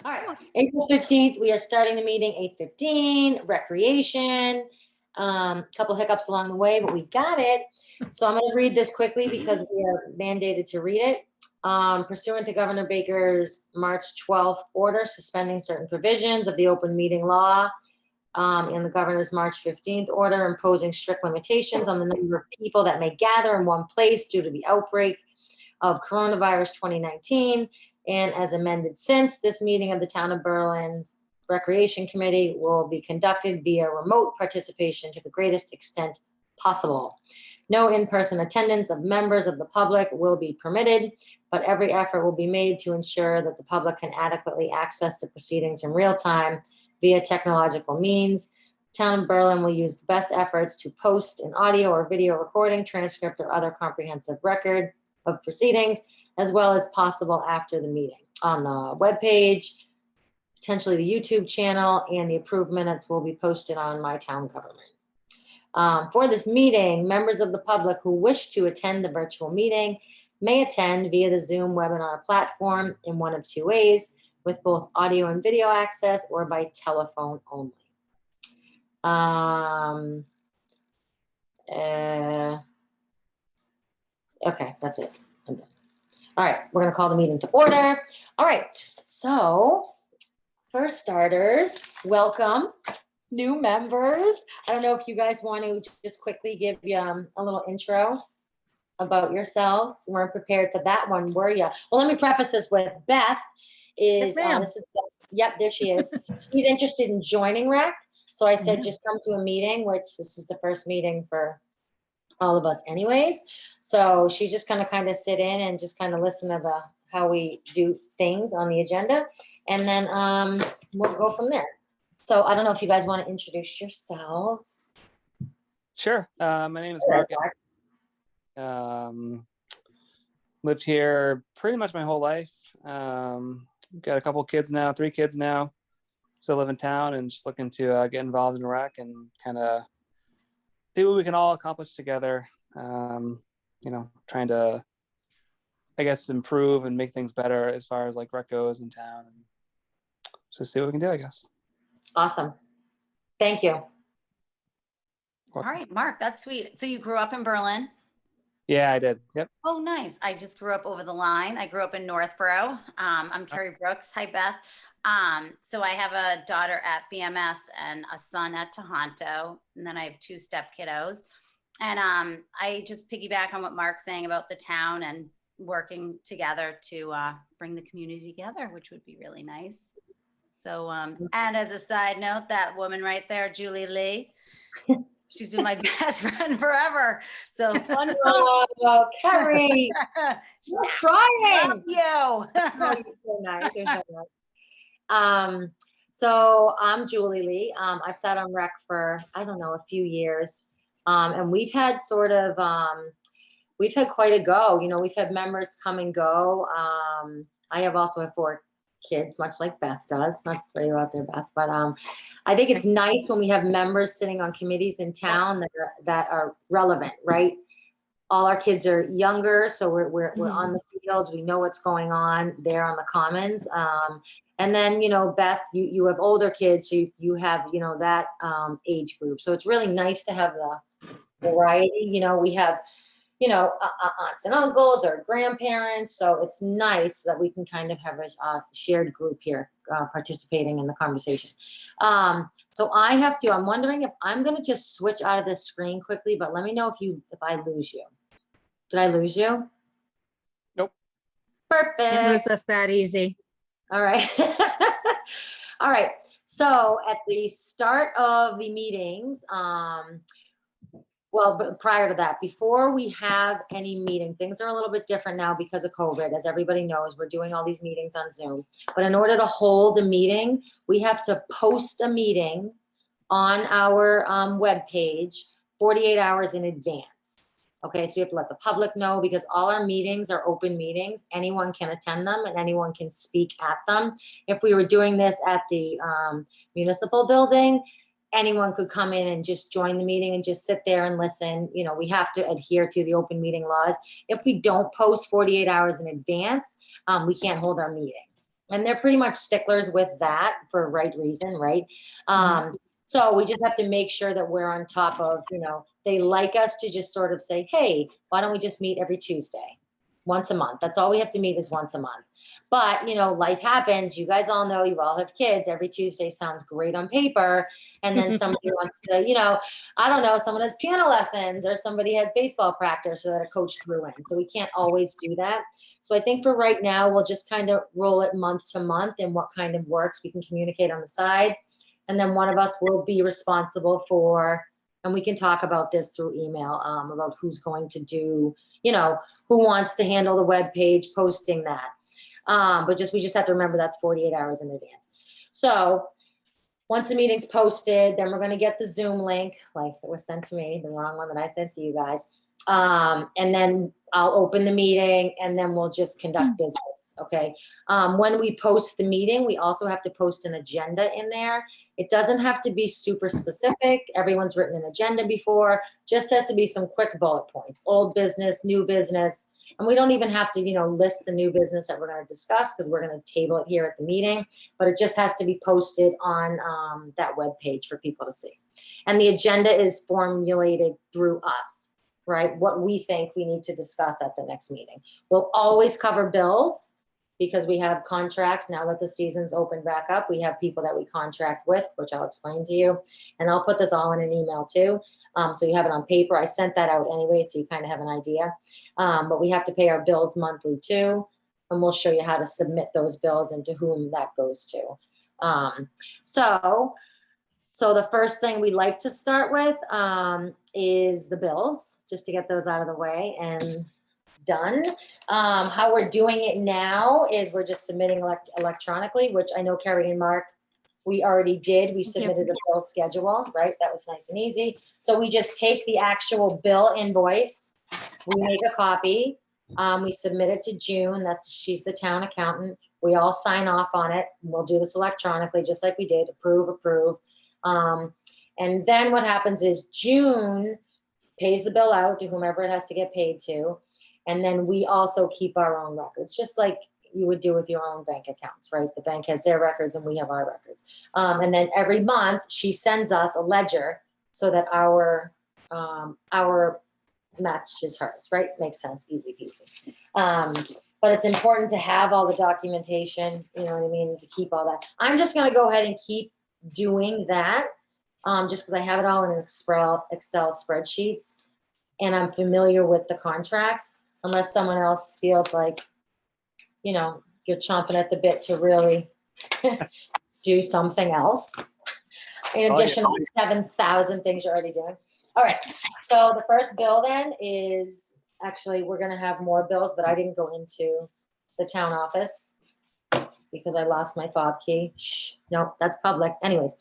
All right, April 15th, we are starting the meeting 8:15, recreation. Couple hiccups along the way, but we got it. So I'm going to read this quickly because we are mandated to read it. Pursuant to Governor Baker's March 12th order suspending certain provisions of the open meeting law, and the governor's March 15th order imposing strict limitations on the number of people that may gather in one place due to the outbreak of coronavirus 2019, and as amended since, this meeting of the Town of Berlin's Recreation Committee will be conducted via remote participation to the greatest extent possible. No in-person attendance of members of the public will be permitted, but every effort will be made to ensure that the public can adequately access the proceedings in real time via technological means. Town of Berlin will use the best efforts to post an audio or video recording, transcript, or other comprehensive record of proceedings, as well as possible after the meeting. On the webpage, potentially the YouTube channel, and the approved minutes will be posted on My Town Government. For this meeting, members of the public who wish to attend the virtual meeting may attend via the Zoom webinar platform in one of two ways, with both audio and video access or by telephone only. Okay, that's it. I'm done. All right, we're going to call the meeting to order. All right, so for starters, welcome new members. I don't know if you guys want to just quickly give you a little intro about yourselves. We weren't prepared for that one, were you? Well, let me preface this with Beth is, Yes, yep, there she is. She's interested in joining REC. So I said, just come to a meeting, which this is the first meeting for all of us anyways. So she's just gonna kind of sit in and just kind of listen to how we do things on the agenda. And then we'll go from there. So I don't know if you guys want to introduce yourselves. Sure. My name is Mark. Lived here pretty much my whole life. Got a couple kids now, 3 kids now. Still live in town and just looking to get involved in REC and kind of see what we can all accomplish together. You know, trying to, I guess, improve and make things better as far as like REC goes in town. And just see what we can do, I guess. Awesome. Thank you. all right, Mark, that's sweet. So you grew up in Berlin? Yeah, I did. Yep. Oh, nice. I just grew up over the line. I grew up in Northborough. I'm Carrie Brooks. Hi, Beth. So I have a daughter at BMS and a son at Tohonto, and then I have 2 step kiddos. And I just piggyback on what Mark's saying about the town and working together to bring the community together, which would be really nice. So, and as a side note, that woman right there, Julie Lee, she's been my best friend forever. So fun. Oh, Carrie, you're crying. Love you. Oh, you're so nice. You're so nice. So I'm Julie Lee. I've sat on REC for, I don't know, a few years. And we've had sort of, we've had quite a go. You know, we've had members come and go. I have also have 4 kids, much like Beth does. Not to throw you out there, Beth, but I think it's nice when we have members sitting on committees in town that are relevant, right? All our kids are younger, so we're on the fields. We know what's going on there on the commons. And then, you know, Beth, you have older kids, so you have, you know, that age group. So it's really nice to have the variety. You know, we have, you know, aunts and uncles or grandparents. So it's nice that we can kind of have a shared group here participating in the conversation. So I'm wondering if I'm going to just switch out of this screen quickly, but let me know if I lose you. Did I lose you? Nope. Perfect. It was just that easy. All right. All right. So at the start of the meetings, but prior to that, before we have any meeting, things are a little bit different now because of COVID. As everybody knows, we're doing all these meetings on Zoom. But in order to hold a meeting, we have to post a meeting on our webpage 48 hours in advance. Okay, so we have to let the public know because all our meetings are open meetings. Anyone can attend them and anyone can speak at them. If we were doing this at the municipal building, anyone could come in and just join the meeting and just sit there and listen. You know, we have to adhere to the open meeting laws. If we don't post 48 hours in advance, we can't hold our meeting. And they're pretty much sticklers with that for right reason, right? So we just have to make sure that we're on top of, they like us to just sort of say, hey, why don't we just meet every Tuesday, once a month? That's all we have to meet is once a month. But, life happens. You guys all know, you all have kids. Every Tuesday sounds great on paper. And then somebody wants to, I don't know, someone has piano lessons or somebody has baseball practice or that a coach threw in. So we can't always do that. So I think for right now, we'll just kind of roll it month to month and what kind of works. We can communicate on the side. And then one of us will be responsible for, and we can talk about this through email, about who's going to do, who wants to handle the web page, posting that. But we just have to remember that's 48 hours in advance. So once the meeting's posted, then we're going to get the Zoom link, like it was sent to me, the wrong one that I sent to you guys. And then I'll open the meeting and then we'll just conduct business. Okay. When we post the meeting, we also have to post an agenda in there. It doesn't have to be super specific. Everyone's written an agenda before, just has to be some quick bullet points, old business, new business. And we don't even have to, list the new business that we're going to discuss because we're going to table it here at the meeting, but it just has to be posted on that web page for people to see. And the agenda is formulated through us, right? What we think we need to discuss at the next meeting. We'll always cover bills because we have contracts. Now that the season's opened back up, we have people that we contract with, which I'll explain to you. And I'll put this all in an email too. So you have it on paper. I sent that out anyway, so you kind of have an idea. But we have to pay our bills monthly too. And we'll show you how to submit those bills and to whom that goes to. So the first thing we like to start with is the bills, just to get those out of the way and done. How we're doing it now is we're just submitting electronically, which I know Carrie and Mark, we already did. We submitted a bill schedule, right? That was nice and easy. So we just take the actual bill invoice, we make a copy, we submit it to June. She's the town accountant. We all sign off on it. We'll do this electronically, just like we did, approve. And then what happens is June pays the bill out to whomever it has to get paid to. And then we also keep our own records, just like you would do with your own bank accounts, right? The bank has their records and we have our records. And then every month she sends us a ledger so that our matches hers, right? Makes sense, easy peasy. But it's important to have all the documentation, you know what I mean, to keep all that. I'm just gonna go ahead and keep doing that just because I have it all in Excel spreadsheets and I'm familiar with the contracts, unless someone else feels like, you're chomping at the bit to really do something else. In addition to 7,000 things you're already doing. All right, so the first bill then is, actually, we're gonna have more bills, but I didn't go into the town office because I lost my fob key. Shh, no, that's public. Anyways,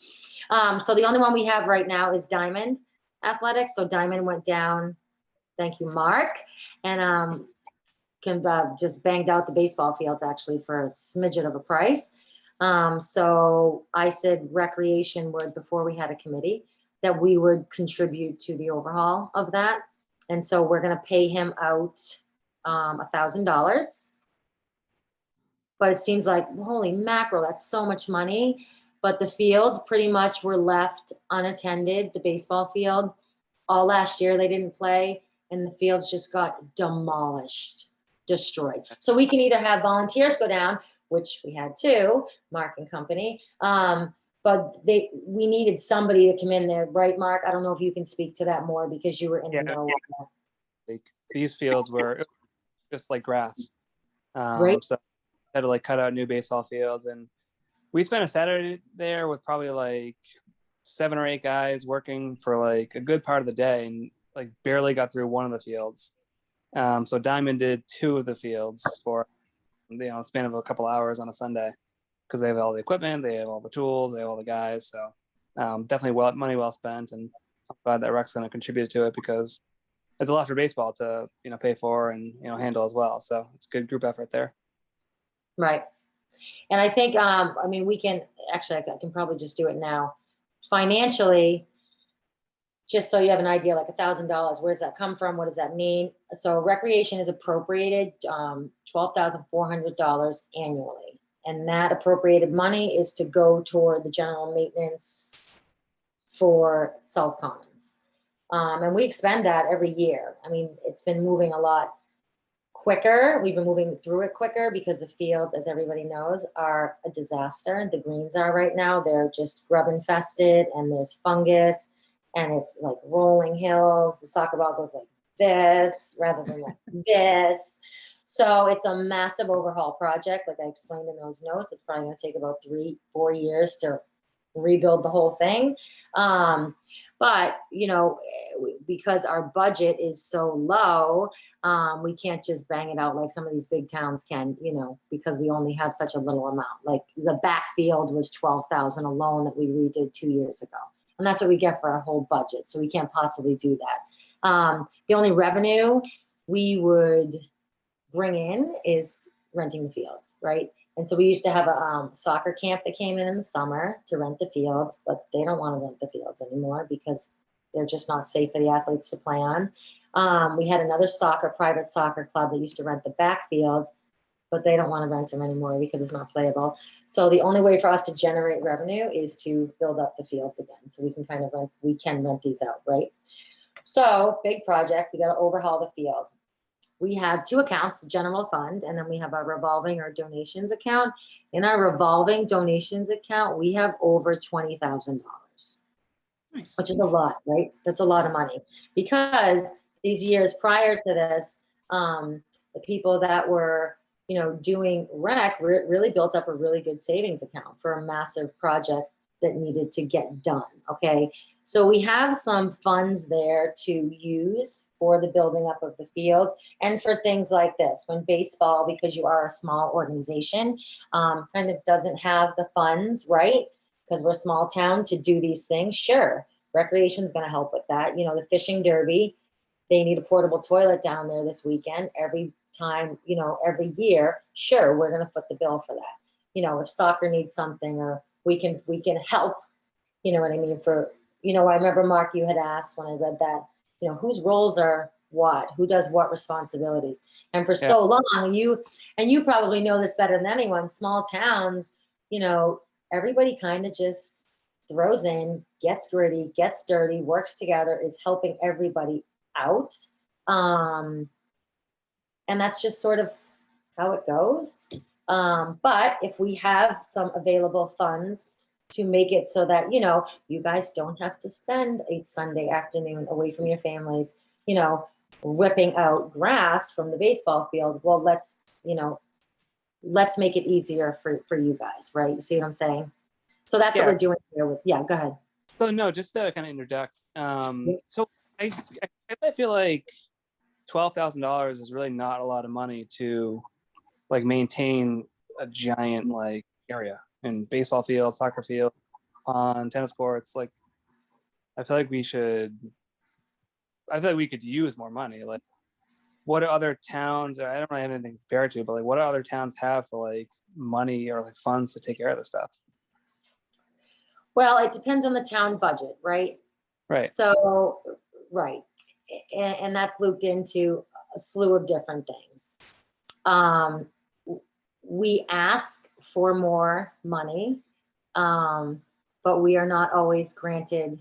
so the only one we have right now is Diamond Athletics. So Diamond went down, thank you, Mark, and just banged out the baseball fields actually for a smidget of a price. So I said recreation would, before we had a committee, that we would contribute to the overhaul of that. And so we're gonna pay him out $1,000. But it seems like, holy mackerel, that's so much money. But the fields pretty much were left unattended, the baseball field. All last year they didn't play and the fields just got demolished, destroyed. So we can either have volunteers go down, which we had too, Mark and company, but we needed somebody to come in there, right, Mark? I don't know if you can speak to that more because you were in the middle of that. Like, these fields were just like grass. Right. So I had to cut out new baseball fields, and we spent a Saturday there with probably 7 or 8 guys working for a good part of the day, and barely got through one of the fields. So Diamond did 2 of the fields for a span of a couple hours on a Sunday, because they have all the equipment, they have all the tools, they have all the guys. So definitely money well spent, and I'm glad that Rec's going to contribute to it because it's a lot for baseball to pay for and handle as well. So it's a good group effort there. Right. And I think we can actually, I can probably just do it now. Financially, just so you have an idea, $1,000, where does that come from? What does that mean? So recreation is appropriated $12,400 annually. And that appropriated money is to go toward the general maintenance for South Commons. And we expend that every year. I mean, it's been moving a lot quicker. We've been moving through it quicker because the fields, as everybody knows, are a disaster. The greens are right now. They're just grub infested and there's fungus and it's like rolling hills. The soccer ball goes like this rather than like this. So it's a massive overhaul project. Like I explained in those notes, it's probably going to take about 3-4 years to rebuild the whole thing. But, you know, because our budget is so low, we can't just bang it out like some of these big towns can, you know, because we only have such a little amount. Like the backfield was $12,000 alone that we redid 2 years ago. And that's what we get for our whole budget. So we can't possibly do that. The only revenue we would bring in is renting the fields, right? And so we used to have a soccer camp that came in the summer to rent the fields, but they don't want to rent the fields anymore because they're just not safe for the athletes to play on. We had another private soccer club that used to rent the backfields, but they don't want to rent them anymore because it's not playable. So the only way for us to generate revenue is to build up the fields again. So we can rent these out, right? So big project, we got to overhaul the fields. We have 2 accounts, the general fund, and then we have our revolving or donations account. In our revolving donations account, we have over $20,000, Nice. which is a lot, right? That's a lot of money because these years prior to this, the people that were, you know, doing rec really built up a really good savings account for a massive project that needed to get done. Okay. So we have some funds there to use for the building up of the fields and for things like this. When baseball, because you are a small organization, kind of doesn't have the funds, right? Because we're a small town to do these things. Sure, recreation is going to help with that. You know, the fishing derby, they need a portable toilet down there this weekend. Every time, you know, every year, sure, we're going to foot the bill for that. You know, if soccer needs something or we can help, you know what I mean? For, you know, I remember, Mark, you had asked when I read that, you know, whose roles are what, who does what responsibilities. And for so long, you probably know this better than anyone, small towns, you know, everybody kind of just throws in, gets gritty, gets dirty, works together, is helping everybody out. And that's just sort of how it goes. But if we have some available funds to make it so that, you know, you guys don't have to spend a Sunday afternoon away from your families, you know, ripping out grass from the baseball field. Well, let's make it easier for you guys, right? You see what I'm saying? So that's what we're doing here with, go ahead. So no, just to kind of interject. So I feel like $12,000 is really not a lot of money to like maintain a giant like area and baseball field, soccer field, pond, tennis courts. Like I feel like we could use more money. Like what do other towns, I don't really have anything to compare it to, but like what do other towns have for like money or like funds to take care of this stuff? Well, it depends on the town budget, right? Right. So, right. And that's looped into a slew of different things. We ask for more money, but we are not always granted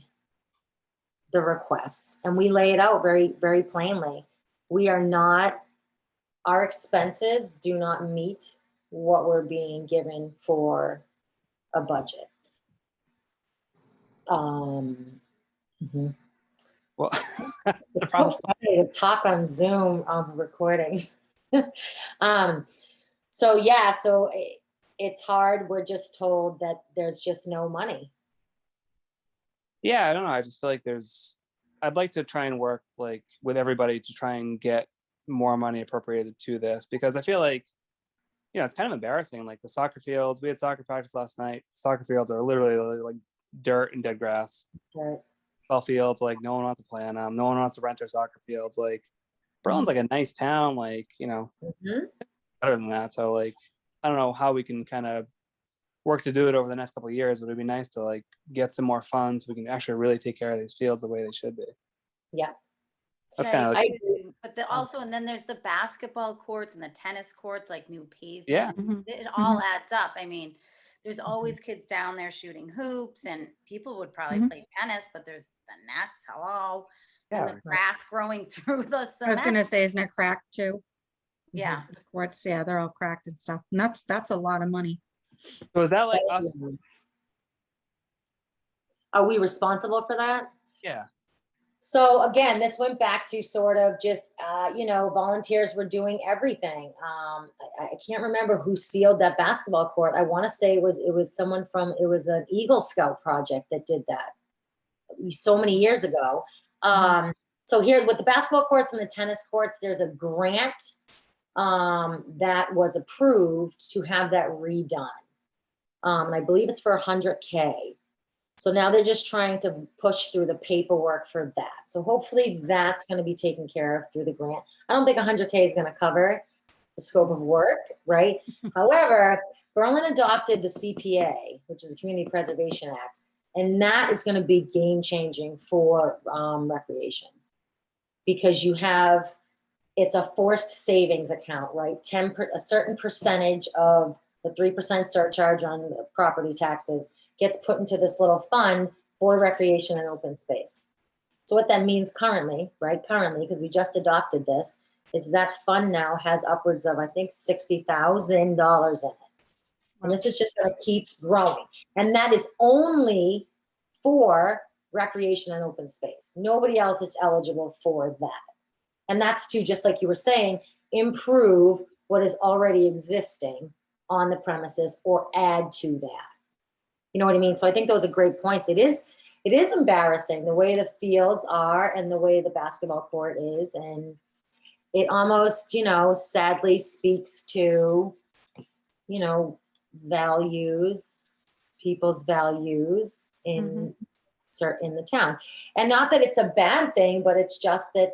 the request. And we lay it out very, very plainly. Our expenses do not meet what we're being given for a budget. Well, it's funny to talk on Zoom on recording. So it's hard. We're just told that there's just no money. Yeah, I don't know. I just feel like I'd like to try and work like with everybody to try and get more money appropriated to this, because I feel like, you know, it's kind of embarrassing. Like the soccer fields, we had soccer practice last night. Soccer fields are literally like dirt and dead grass. Right. Ball fields, like no one wants to play on them. No one wants to rent our soccer fields. Like Berlin's like a nice town, like, you know, better than that. So like, I don't know how we can kind of work to do it over the next couple of years, but it'd be nice to like get some more funds so we can actually really take care of these fields the way they should be. Yeah. That's kind of like, But also, and then there's the basketball courts and the tennis courts, like new pavement. Yeah. Mhm. It all adds up. I mean, there's always kids down there shooting hoops, and people would probably Mhm. play tennis, but there's the nets, hello, and Yeah. the grass growing through the I was cement. gonna say, isn't it cracked too? Yeah. The courts, yeah, they're all cracked and stuff. And that's a lot of money. So is that like us? Are we responsible for that? Yeah. So again, this went back to sort of just, volunteers were doing everything. I can't remember who sealed that basketball court. I want to say it was someone it was an Eagle Scout project that did that so many years ago. So here's with the basketball courts and the tennis courts, there's a grant that was approved to have that redone. And I believe it's for $100K. So now they're just trying to push through the paperwork for that. So hopefully that's going to be taken care of through the grant. I don't think $100K is going to cover the scope of work, right? However, Berlin adopted the CPA, which is the Community Preservation Act, and that is going to be game changing for recreation, because it's a forced savings account, right? A certain percentage of the 3% surcharge on the property taxes gets put into this little fund for recreation and open space. So what that means currently, because we just adopted this, is that fund now has upwards of, I think, $60,000 in it. And this is just going to keep growing. And that is only for recreation and open space. Nobody else is eligible for that. And that's to, just like you were saying, improve what is already existing on the premises or add to that. You know what I mean? So I think those are great points. It is embarrassing the way the fields are and the way the basketball court is. And it almost, sadly speaks to, people's values in the town. And not that it's a bad thing, but it's just that,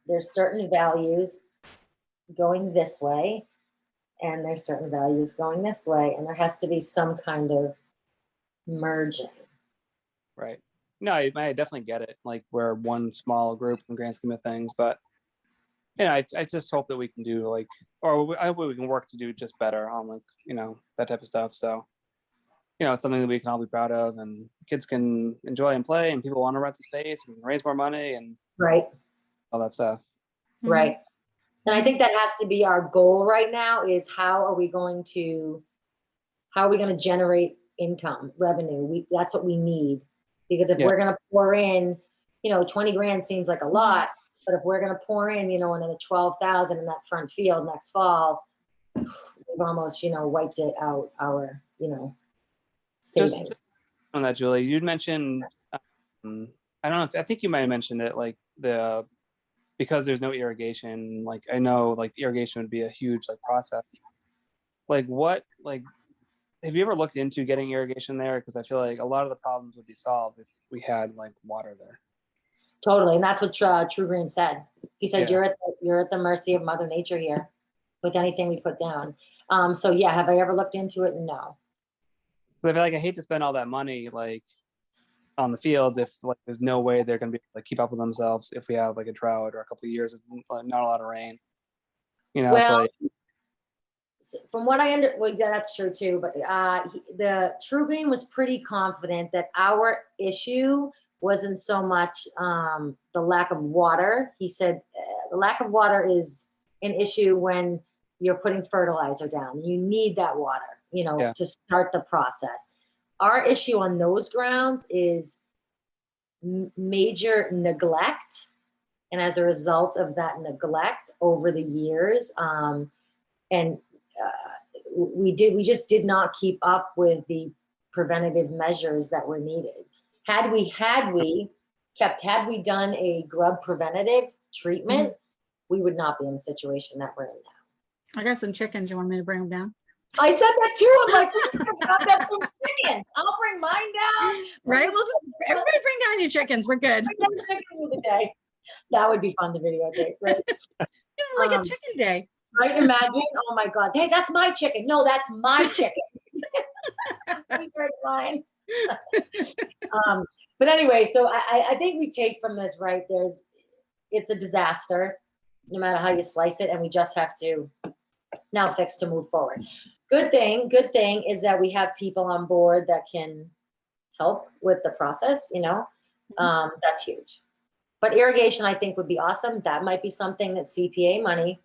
there's certain values going this way, and there's certain values going this way, and there has to be some kind of merging. Right. No, I definitely get it. Like, we're one small group in the grand scheme of things, but I just hope that we can do I hope we can work to do just better on that type of stuff. So, it's something that we can all be proud of, and kids can enjoy and play, and people want to rent the space and raise more money and Right. all that stuff. Right. And I think that has to be our goal right now, is how are we going to generate income, revenue? That's what we need. Because if we're going to pour in, 20 grand seems like a lot, but if we're going to pour in, another 12,000 in that front field next fall, we've almost, wiped it out, our, savings. Just on that, Julie, you'd mentioned, I don't know, I think you might have mentioned it, because there's no irrigation, I know irrigation would be a huge process. Have you ever looked into getting irrigation there? Because I feel like a lot of the problems would be solved if we had water there. Totally. And that's what True Green said. He said, you're at the mercy of Mother Nature here with anything we put down. So yeah, have I ever looked into it? No. So I feel like I hate to spend all that money on the fields if there's no way they're going to be able to keep up with themselves if we have a drought or a couple of years of not a lot of rain. Well, from what that's true too, but the True Green was pretty confident that our issue wasn't so much the lack of water. He said the lack of water is an issue when you're putting fertilizer down. You need that water, to start the process. Our issue on those grounds is major neglect. And as a result of that neglect over the years, we just did not keep up with the preventative measures that were needed. Had we done a grub preventative treatment, we would not be in the situation that we're in now. I got some chickens. You want me to bring them down? I said that too. I'm like, I've got some chickens. I'll bring mine down. Right? Well, everybody bring down your chickens. We're good. That would be fun to videotape, right? Like a chicken day. Right? Imagine, oh my God, hey, that's my chicken. No, that's my chicken. Mine. But anyway, so I think we take from this, right? it's a disaster, no matter how you slice it, and we just have to now fix to move forward. Good thing is that we have people on board that can help with the process, that's huge. But irrigation, I think, would be awesome. That might be something that CPA money,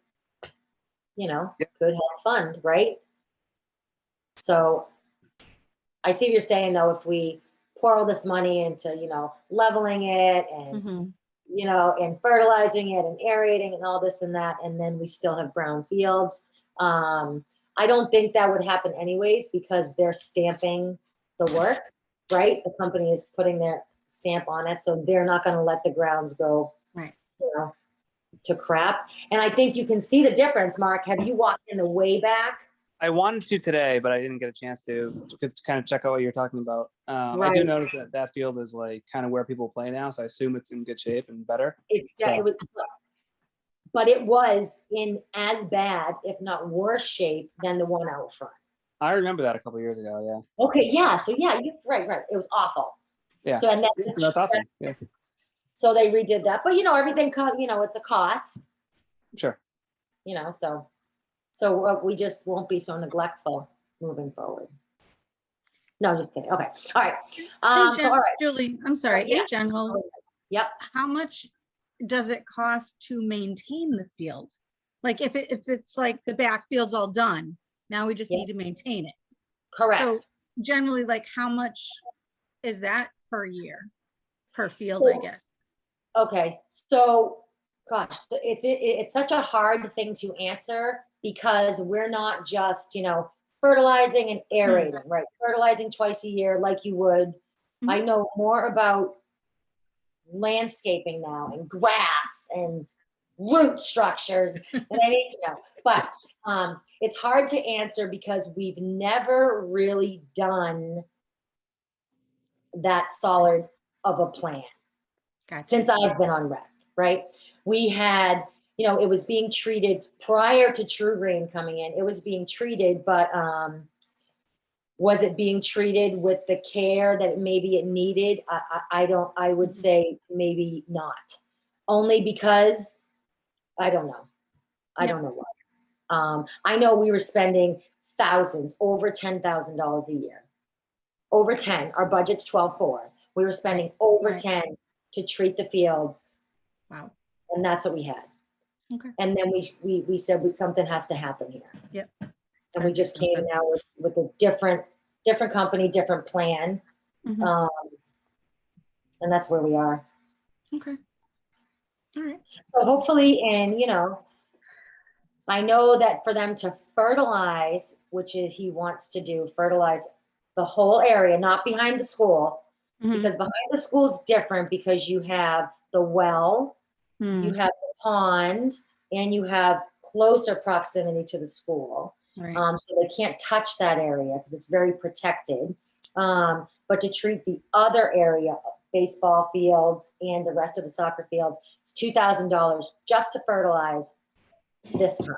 could help fund, right? So I see what you're saying, though, if we pour all this money into, leveling it and, Mhm. And fertilizing it and aerating and all this and that, and then we still have brown fields. I don't think that would happen anyways because they're stamping the work, right? The company is putting their stamp on it, so they're not going to let the grounds go, Right. To crap. And I think you can see the difference, Mark. Have you walked in the way back? I wanted to today, but I didn't get a chance to just to kind of check out what you're talking about. I do Right. notice that field is like kind of where people play now, so I assume it's in good shape and better. But it was in as bad, if not worse shape than the one out front. I remember that a couple of years ago. Yeah. Okay. Yeah. So yeah, right. It was awful. Yeah. So and So that's awesome. Yeah. So they redid that, but everything, it's a cost. Sure. So we just won't be so neglectful moving forward. No, just kidding. Okay. All right. All right. Julie, I'm sorry. Yeah. In general, Yep. how much does it cost to maintain the field? Like if it's like the backfield's all done, now we just Yep. need to maintain it. Correct. So generally, like how much is that per year, per field, I guess? Okay. So, gosh, it's such a hard thing to answer because we're not just, fertilizing and aerating, right? Fertilizing twice a year like you would. Mhm. I know more about landscaping now and grass and root structures than I need to know. But it's hard to answer because we've never really done that solid of a plan. Gotcha. Since I've been on rec, right? We had, it was being treated prior to True Green coming in. It was being treated, but was it being treated with the care that maybe it needed? I would say maybe not. Only because I don't know. I don't know why. I know we were spending thousands, over $10,000 a year. Over 10. Our budget's 12.4. We were spending over 10 to treat the fields. Wow. And that's what we had. Okay. And then we said something has to happen here. Yep. And we just came now with a different company, different plan. Mhm. And that's where we are. Okay. All right. So hopefully, I know that for them to fertilize, which is he wants to do, fertilize the whole area, not behind the school, Mhm. because behind the school is different because you have the well, you have the pond, and you have closer proximity to the school. Right. So they can't touch that area because it's very protected. But to treat the other area, baseball fields and the rest of the soccer fields, it's $2,000 just to fertilize this time.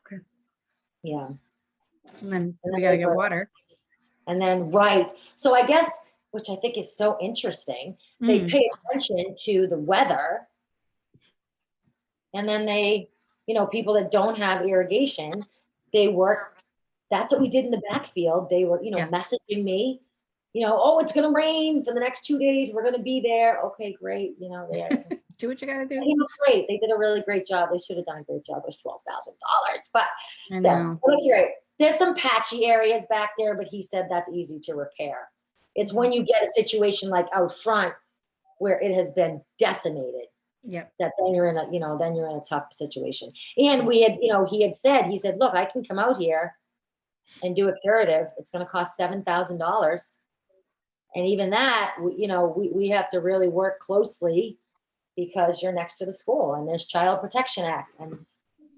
Okay. Yeah. And then we got to get water. And then, right. So I guess, which I think is so interesting, they pay attention to the weather. And then they, people that don't have irrigation, they work. That's what we did in the backfield. They were, messaging me, oh, it's going to rain for the next 2 days. We're going to be there. Okay, great. They do what you got to do. Great. They did a really great job. They should have done a great job. It was $12,000, but I know. That's right. There's some patchy areas back there, but he said that's easy to repair. It's when you get a situation like out front where it has been decimated. Yep. That then you're in a tough situation. And we had, he said, look, I can come out here and do a curative. It's going to cost $7,000. And even that, we have to really work closely because you're next to the school and there's Child Protection Act. And,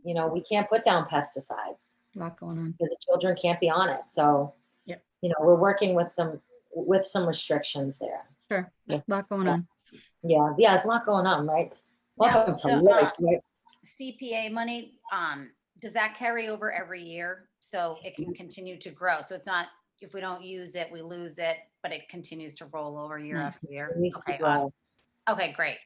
we can't put down pesticides. A lot going on. Because the children can't be on it. So, yep. We're working with some restrictions there. Sure. A lot going on. Yeah. There's a lot going on, right? Welcome to life, right? CPA money, does that carry over every year so it can continue to grow? So it's not, if we don't use it, we lose it, but it continues to roll over year after year. Okay, awesome. Okay, great.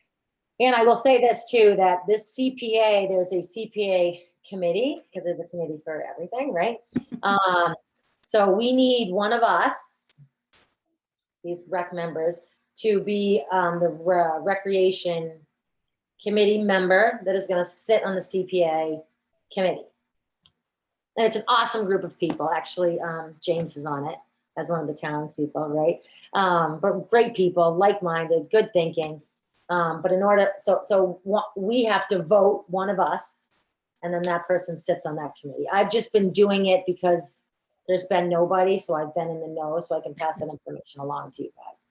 And I will say this too, that this CPA, there's a CPA committee, because there's a committee for everything, right? So we need one of us, these rec members, to be the recreation committee member that is going to sit on the CPA committee. And it's an awesome group of people. Actually, James is on it as one of the townspeople, right? But great people, like-minded, good thinking. But in order, we have to vote one of us, and then that person sits on that committee. I've just been doing it because there's been nobody, so I've been in the know, so I can pass that information along to you guys.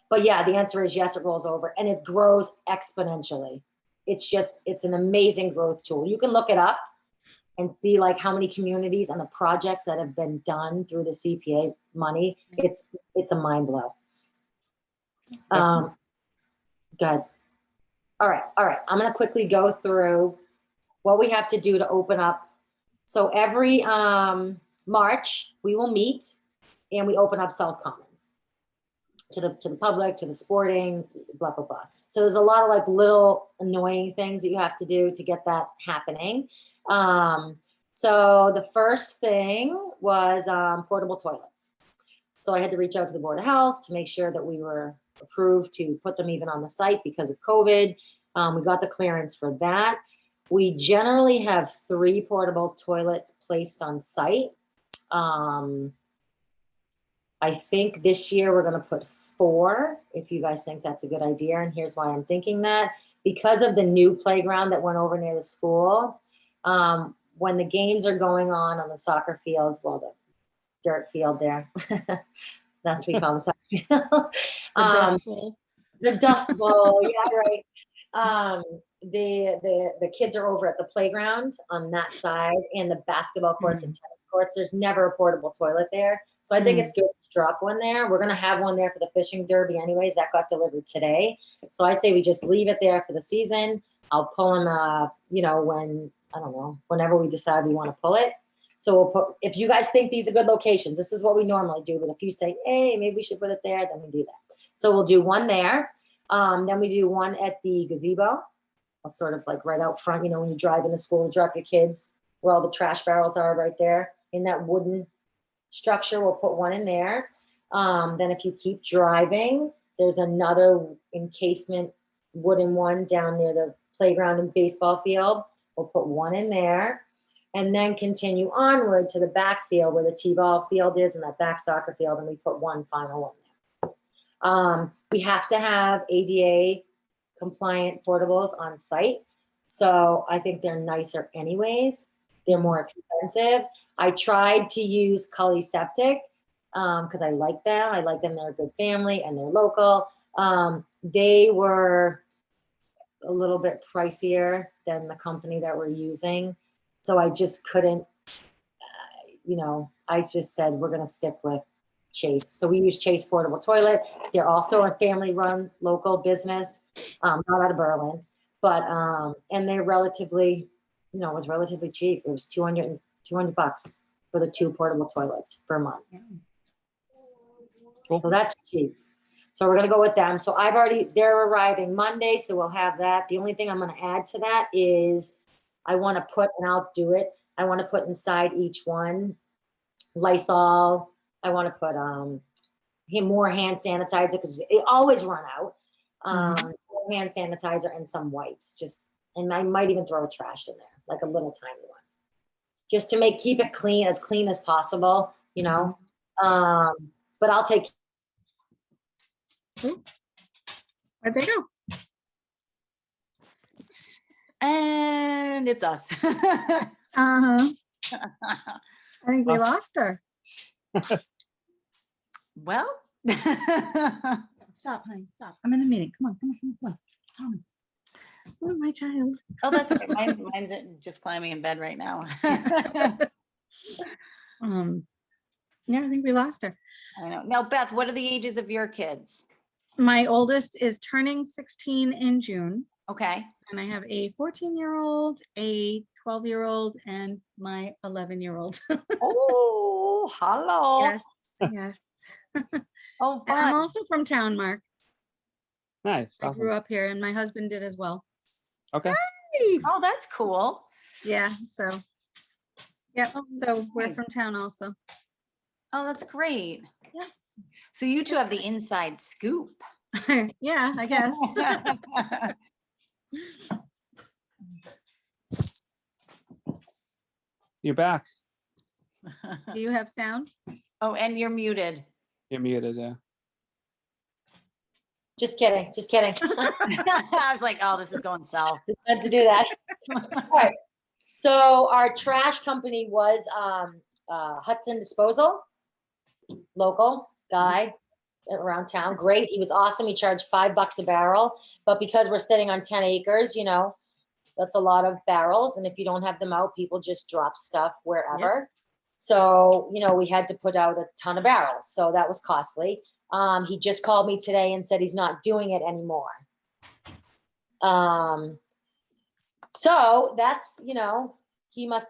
But yeah, the answer is yes, it rolls over, and it grows exponentially. It's an amazing growth tool. You can look it up and see like how many communities and the projects that have been done through the CPA money. It's a mind blow. Good. All right. I'm going to quickly go through what we have to do to open up. So every March we will meet and we open up South Commons to the public, to the sporting, blah, blah, blah. So there's a lot of like little annoying things that you have to do to get that happening. So the first thing was portable toilets. So I had to reach out to the Board of Health to make sure that we were approved to put them even on the site because of COVID. We got the clearance for that. We generally have 3 portable toilets placed on site. I think this year we're going to put 4, if you guys think that's a good idea. And here's why I'm thinking that. Because of the new playground that went over near the school, when the games are going on the soccer fields, well, the dirt field there, that's what we call the soccer field. Dust Bowl. The Dust Bowl, yeah, right. The kids are over at the playground on that side, and the basketball courts and tennis courts. There's never a portable toilet there. So I think it's good to drop one there. We're going to have one there for the fishing derby anyways. That got delivered today. So I'd say we just leave it there for the season. I'll pull them, when, I don't know, whenever we decide we want to pull it. So we'll put, if you guys think these are good locations, this is what we normally do. But if you say, hey, maybe we should put it there, then we do that. So we'll do one there. Then we do one at the gazebo, sort of like right out front, when you drive into school to drop your kids, where all the trash barrels are right there in that wooden structure. We'll put one in there. Then if you keep driving, there's another encasement wooden one down near the playground and baseball field. We'll put one in there and then continue onward to the backfield where the T-ball field is and that back soccer field, and we put one final one there. We have to have ADA compliant portables on site. So I think they're nicer anyways. They're more expensive. I tried to use Cully Septic because I like them. They're a good family and they're local. They were a little bit pricier than the company that we're using. So I just couldn't, I just said, we're going to stick with Chase. So we use Chase Portable Toilet. They're also a family run local business, not out of Berlin, but, and they're relatively, it was relatively cheap. It was $200 for the 2 portable toilets per month. Cool. So that's cheap. So we're going to go with them. So they're arriving Monday, so we'll have that. The only thing I'm going to add to that is I want to put, and I'll do it, I want to put inside each one Lysol. I want to put more hand sanitizer because they always run out. More hand sanitizer and some wipes. And I might even throw trash in there, like a little tiny one, just to keep it clean as possible, But I'll take. Where'd they go? And it's us. I think we lost her. Well. Stop, honey, stop. I'm in a meeting. Come on. Thomas. Oh, my child. Oh, that's okay. Mine's just climbing in bed right now. Yeah, I think we lost her. I know. Now, Beth, what are the ages of your kids? My oldest is turning 16 in June. Okay. And I have a 14-year-old, a 12-year-old, and my 11-year-old. Oh, hello. Yes. Oh, fun. I'm also from town, Mark. Nice. I Awesome. grew up here and my husband did as well. Okay. Hey! Oh, that's cool. Yeah, so. Yep, Oh, so we're nice. from town also. Oh, that's great. Yeah. So you two have the inside scoop. Yeah, I guess. You're back. Do you have sound? Oh, and you're muted. You're muted. Yeah. Just kidding, just kidding. I was like, oh, this is going south. Had to do that. All right. So our trash company was Hudson Disposal, local guy around town. Great. He was awesome. He charged $5 a barrel, but because we're sitting on 10 acres, you know, that's a lot of barrels. And if you don't have them out, people just drop stuff wherever. So, you know, we had to put out a ton of barrels. So that was costly. He just called me today and said he's not doing it anymore. So that's, you know, he was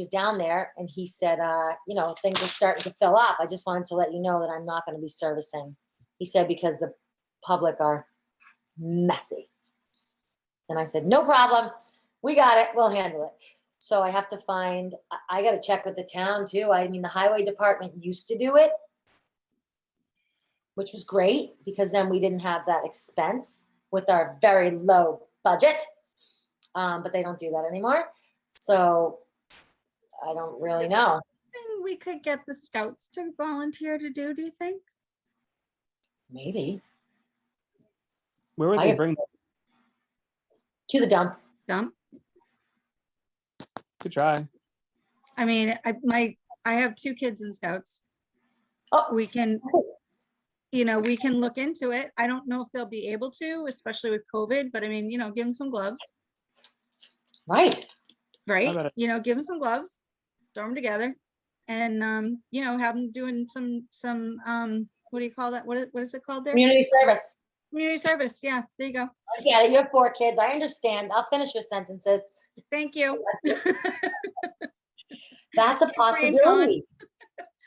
down there and he said, you know, things are starting to fill up. I just wanted to let you know that I'm not going to be servicing. He said, because the public are messy. And I said, no problem. We got it. We'll handle it. So I have to find, I got to check with the town too. I mean, the highway department used to do it, which was great because then we didn't have that expense with our very low budget. But they don't do that anymore. So I don't really know. Thing we could get the scouts to volunteer to do you think? Maybe. Where would I they have- bring that? To the dump. Dump? Good try. I mean, I have 2 kids in scouts. Oh, We can, you know, we can look into it. I don't know if they'll be able to, especially with COVID, but I mean, you know, give them some gloves, right. right? about it? You know, give them some gloves, throw them together and, you know, have them doing some, what do you call that? What is it called there? Community service. Community service. Yeah, there you go. I get it. You have 4 kids. I understand. I'll finish your sentences. Thank you. That's a Keep your brain possibility.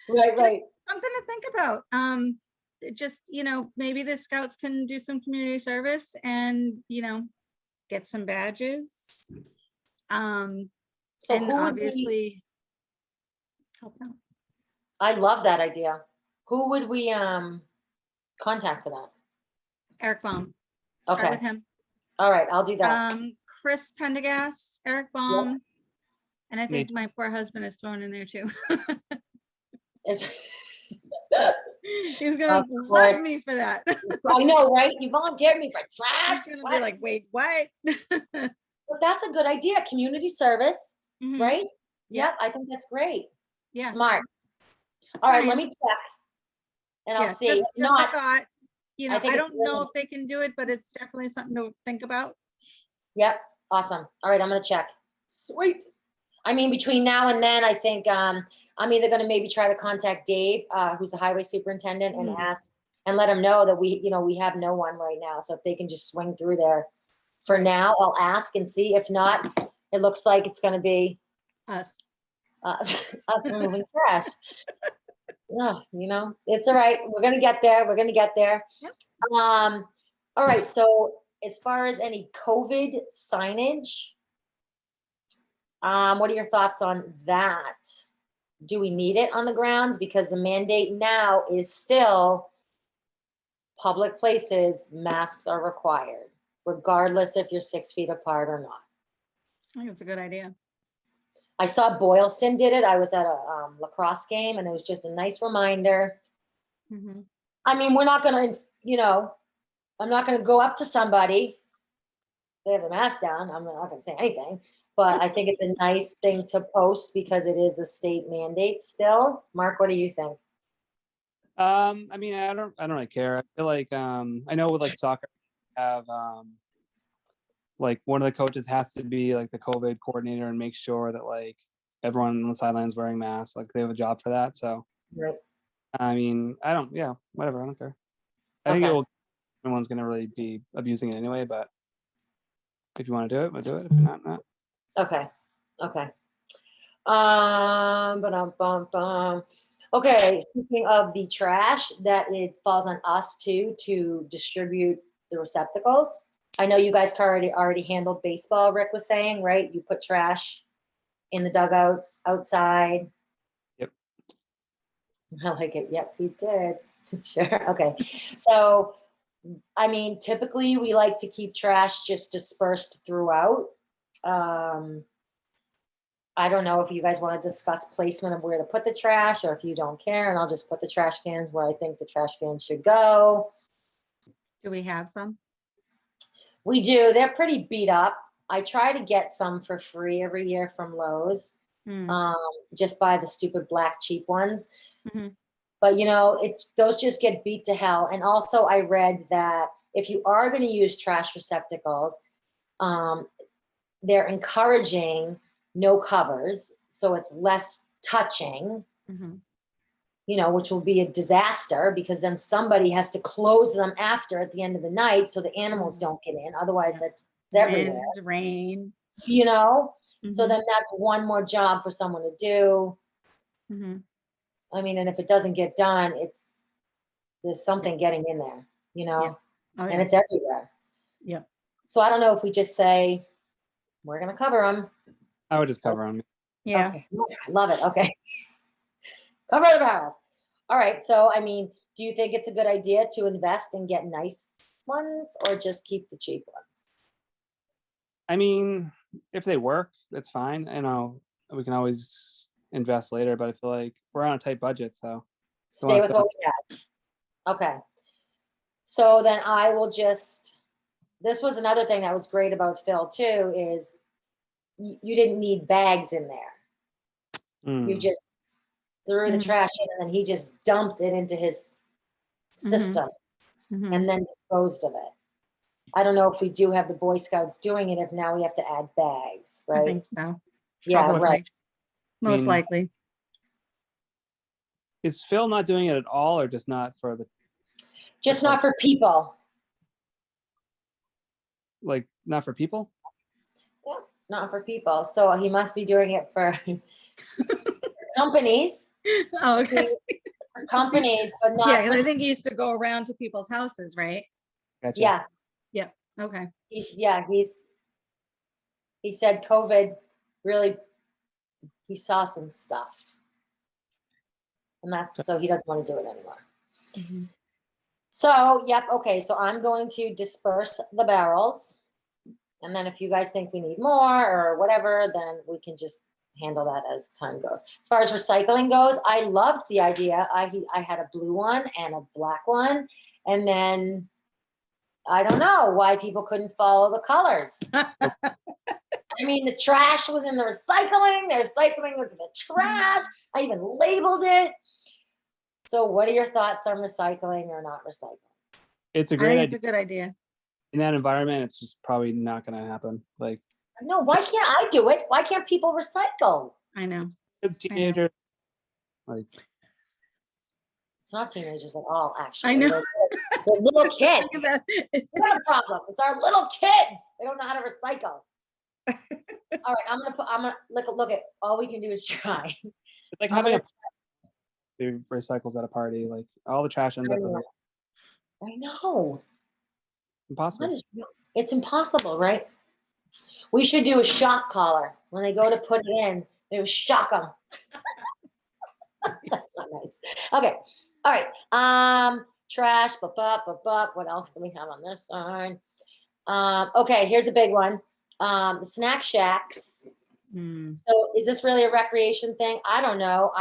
Right, Just- right. Something to think about. Just, you know, maybe the scouts can do some community service and, you know, get some badges. So And who would we, obviously help out. I love that idea. Who would we contact for that? Eric Baum. Start Okay. with him. All right, I'll do that. Chris Pendergast, Eric Baum. And I think Me. my poor husband is thrown in there too. It's- He's gonna Of love course. me for that. I know, right? You volunteered me for He's trash. gonna be What? like, wait, what? But that's a good idea. Community service, Mhm. right? Yeah. Yep, I think that's great. Yeah. Smart. All right, let Trying. me check. And I'll Yeah, see. just If a not, thought. You know, think I it's don't know really- if they can do it, but it's definitely something to think about. yep, awesome. All right, I'm gonna check. Sweet. I mean, between now and then, I think I'm either gonna maybe try to contact Dave, who's the highway superintendent, and Mhm. ask and let him know that we have no one right now. So if they can just swing through there. For now, I'll ask and see. If not, it looks like it's gonna be Us. us moving trash. Oh, you know, it's all right. We're gonna get there. We're gonna get there. Yep. All right. So as far as any COVID signage, what are your thoughts on that? Do we need it on the grounds? Because the mandate now is still public places, masks are required, regardless if you're 6 feet apart or not. I think it's a good idea. I saw Boylston did it. I was at a lacrosse game and it was just a nice reminder. Mhm. I mean, we're not gonna, you know, I'm not gonna go up to somebody. They have the mask down. I'm not gonna say anything, but I think it's a nice thing to post because it is a state mandate still. Mark, what do you think? I mean, I don't really care. I feel like I know with like soccer have like one of the coaches has to be like the COVID coordinator and make sure that like everyone on the sidelines wearing masks. Like they have a job for that. So Right. I mean, yeah, whatever. I don't care. I think Okay. everyone's gonna really be abusing it anyway. But if you want to do it, we'll do it. If not, not. Okay. Okay. Ba-dum-bum-bum. Okay, speaking of the trash, that it falls on us too to distribute the receptacles. I know you guys already handled baseball, Rick was saying, right? You put trash in the dugouts, outside. Yep. I like it. Yep, we did. Sure. Okay. So, I mean, typically we like to keep trash just dispersed throughout. I don't know if you guys want to discuss placement of where to put the trash, or if you don't care, and I'll just put the trash cans where I think the trash cans should go. Do we have some? We do. They're pretty beat up. I try to get some for free every year from Lowe's. Hmm. Just buy the stupid black cheap ones. Mhm. But those just get beat to hell. And also I read that if you are going to use trash receptacles, they're encouraging no covers. So it's less touching, Mhm. which will be a disaster because then somebody has to close them after at the end of the night so the animals don't get in. Otherwise it's everywhere, Wind, rain. So then that's one more job for someone to do. Mhm. I mean, and if it doesn't get done, there's something getting in there, Yeah. Oh, and yeah. it's everywhere. Yep. So I don't know if we just say, we're going to cover them. I would just cover them. Yeah. Okay. Love it. Okay. Cover the barrels. All right. So, I mean, do you think it's a good idea to invest and get nice ones or just keep the cheap ones? I mean, if they work, that's fine. We can always invest later, but I feel like we're on a tight budget, so Stay with what we have. Okay. So then I will this was another thing that was great about Phil too, is you didn't need bags in there. You just threw the Mhm. trash in and then he just dumped it into his system Mhm. and then disposed of it. I don't know if we do have the Boy Scouts doing it, if now we have to add bags, right? I think so. Yeah, Probably. right. Most mean, likely. Is Phil not doing it at all, or just not for Just not for people. not for people? Yeah, not for people. So he must be doing it for companies. Oh, okay. For companies, but not Yeah, 'cause for, I think he used to go around to people's houses, right? Gotcha. yeah. Okay. He said COVID really, he saw some stuff. And so he doesn't want to do it anymore. Mhm. So, yep, okay, so I'm going to disperse the barrels. And then if you guys think we need more or whatever, then we can just handle that as time goes. As far as recycling goes, I loved the idea. I had a blue one and a black one. And then I don't know why people couldn't follow the colors. I mean, the trash was in the recycling was in the trash. I even labeled it. So what are your thoughts on recycling or not recycling? It's a I great think idea. it's a good idea. In that environment, it's just probably not going to happen. Like, No, why can't I do it? Why can't people recycle? I know. kids, I know. teenagers, like, It's not teenagers at all, actually. I know. They're little kids. Look at that. It's not a problem. It's our little kids. They don't know how to recycle. All right, I'm gonna look at, all we can do is try. it's like I'm having gonna- the recycles at a party. Like, all the trash ends up everywhere. I know. Impossible. It's impossible, right? We should do a shock collar. When they go to put it in, they would shock them. That's not nice. Okay. All right. Trash. What else do we have on this side? Okay, here's a big one. The snack shacks. So is this really a recreation thing? I don't know.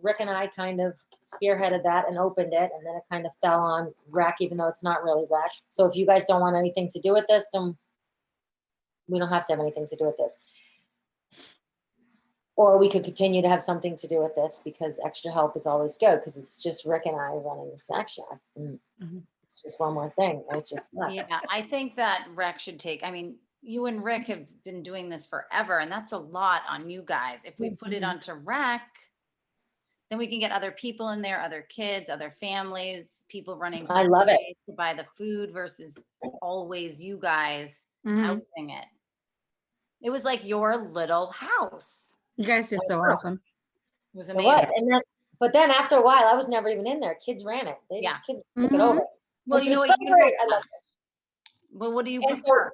Rick and I kind of spearheaded that and opened it, and then it kind of fell on rec, even though it's not really rec. So if you guys don't want anything to do with this, then we don't have to have anything to do with this. Or we could continue to have something to do with this because extra help is always good, because it's just Rick and I running the snack shack. It's just one more thing. It's just nuts. Yeah, I think that rec should take, I mean, you and Rick have been doing this forever, and that's a lot on you guys. If we put it onto rec, then we can get other people in there, other kids, other families, people running I love it. to buy the food versus always you guys Mhm. housing it. It was like your little house. You guys did so awesome. It was It amazing. was. And but then after a while, I was never even in there. Kids ran it. Kids took it over. Well, Which you know was what? so great. I love it. Well, what do you And so- prefer?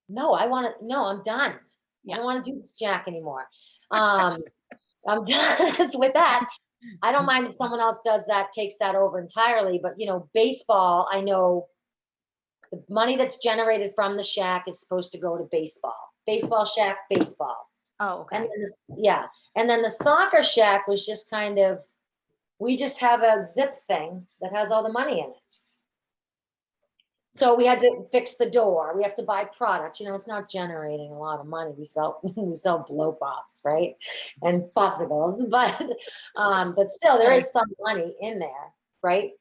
No, I'm done. I Yeah. don't want to do this jack anymore. I'm done with that. I don't mind if someone else does that, takes that over entirely, but baseball, I know the money that's generated from the shack is supposed to go to baseball. Baseball shack, baseball. Oh, And okay. then and then the soccer shack was just kind of, we just have a zip thing that has all the money in it. So we had to fix the door. We have to buy product. It's not generating a lot of money. We sell blow pops, right? And popsicles, but still there is some money in there, right?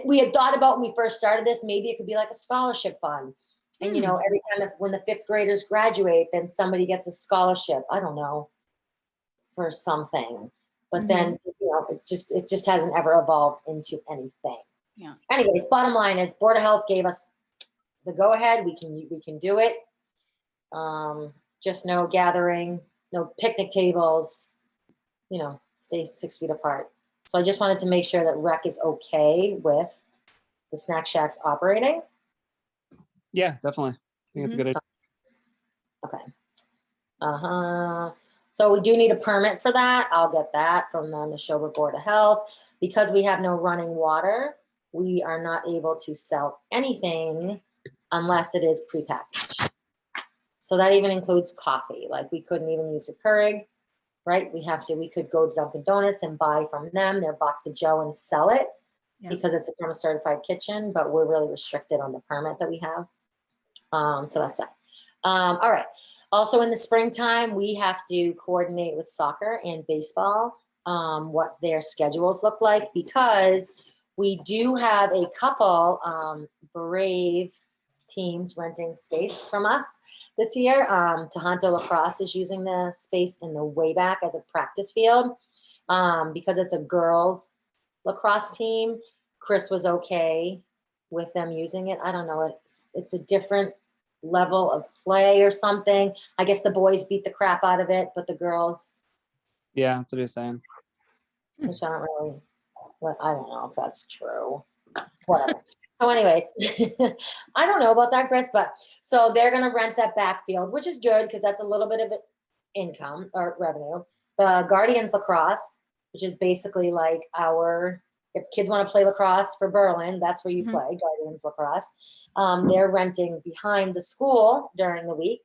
We had thought about when we first started this, maybe it could be like a scholarship fund. And every time when the fifth graders graduate, then somebody gets a scholarship. I don't know, for something. But then it just hasn't ever evolved into anything. Yeah. Anyways, bottom line is Board of Health gave us the go ahead. We can do it. Just no gathering, no picnic tables, stay 6 feet apart. So I just wanted to make sure that rec is okay with the snack shacks operating. Yeah, definitely. I think it's a good idea. Okay. So we do need a permit for that. I'll get that from the Neshoba Board of Health. Because we have no running water, we are not able to sell anything unless it is prepackaged. So that even includes coffee. Like we couldn't even use a Keurig, right? We could go to Dunkin' Donuts and buy from them their box of Joe and sell it because it's from a certified kitchen, but we're really restricted on the permit that we have. So that's that. All right. Also in the springtime, we have to coordinate with soccer and baseball, what their schedules look like, because we do have a couple Brave teams renting space from us this year. Tohoto Lacrosse is using the space in the way back as a practice field because it's a girls lacrosse team. Chris was okay with them using it. I don't know. It's a different level of play or something. I guess the boys beat the crap out of it, but the girls. Yeah, that's what he was saying. Which I don't really, I don't know if that's true. Whatever. So anyways, I don't know about that, Chris, but so they're going to rent that backfield, which is good because that's a little bit of income or revenue. The Guardians Lacrosse, which is basically like if kids want to play lacrosse for Berlin, that's where you play, Guardians Lacrosse. They're renting behind the school during the week,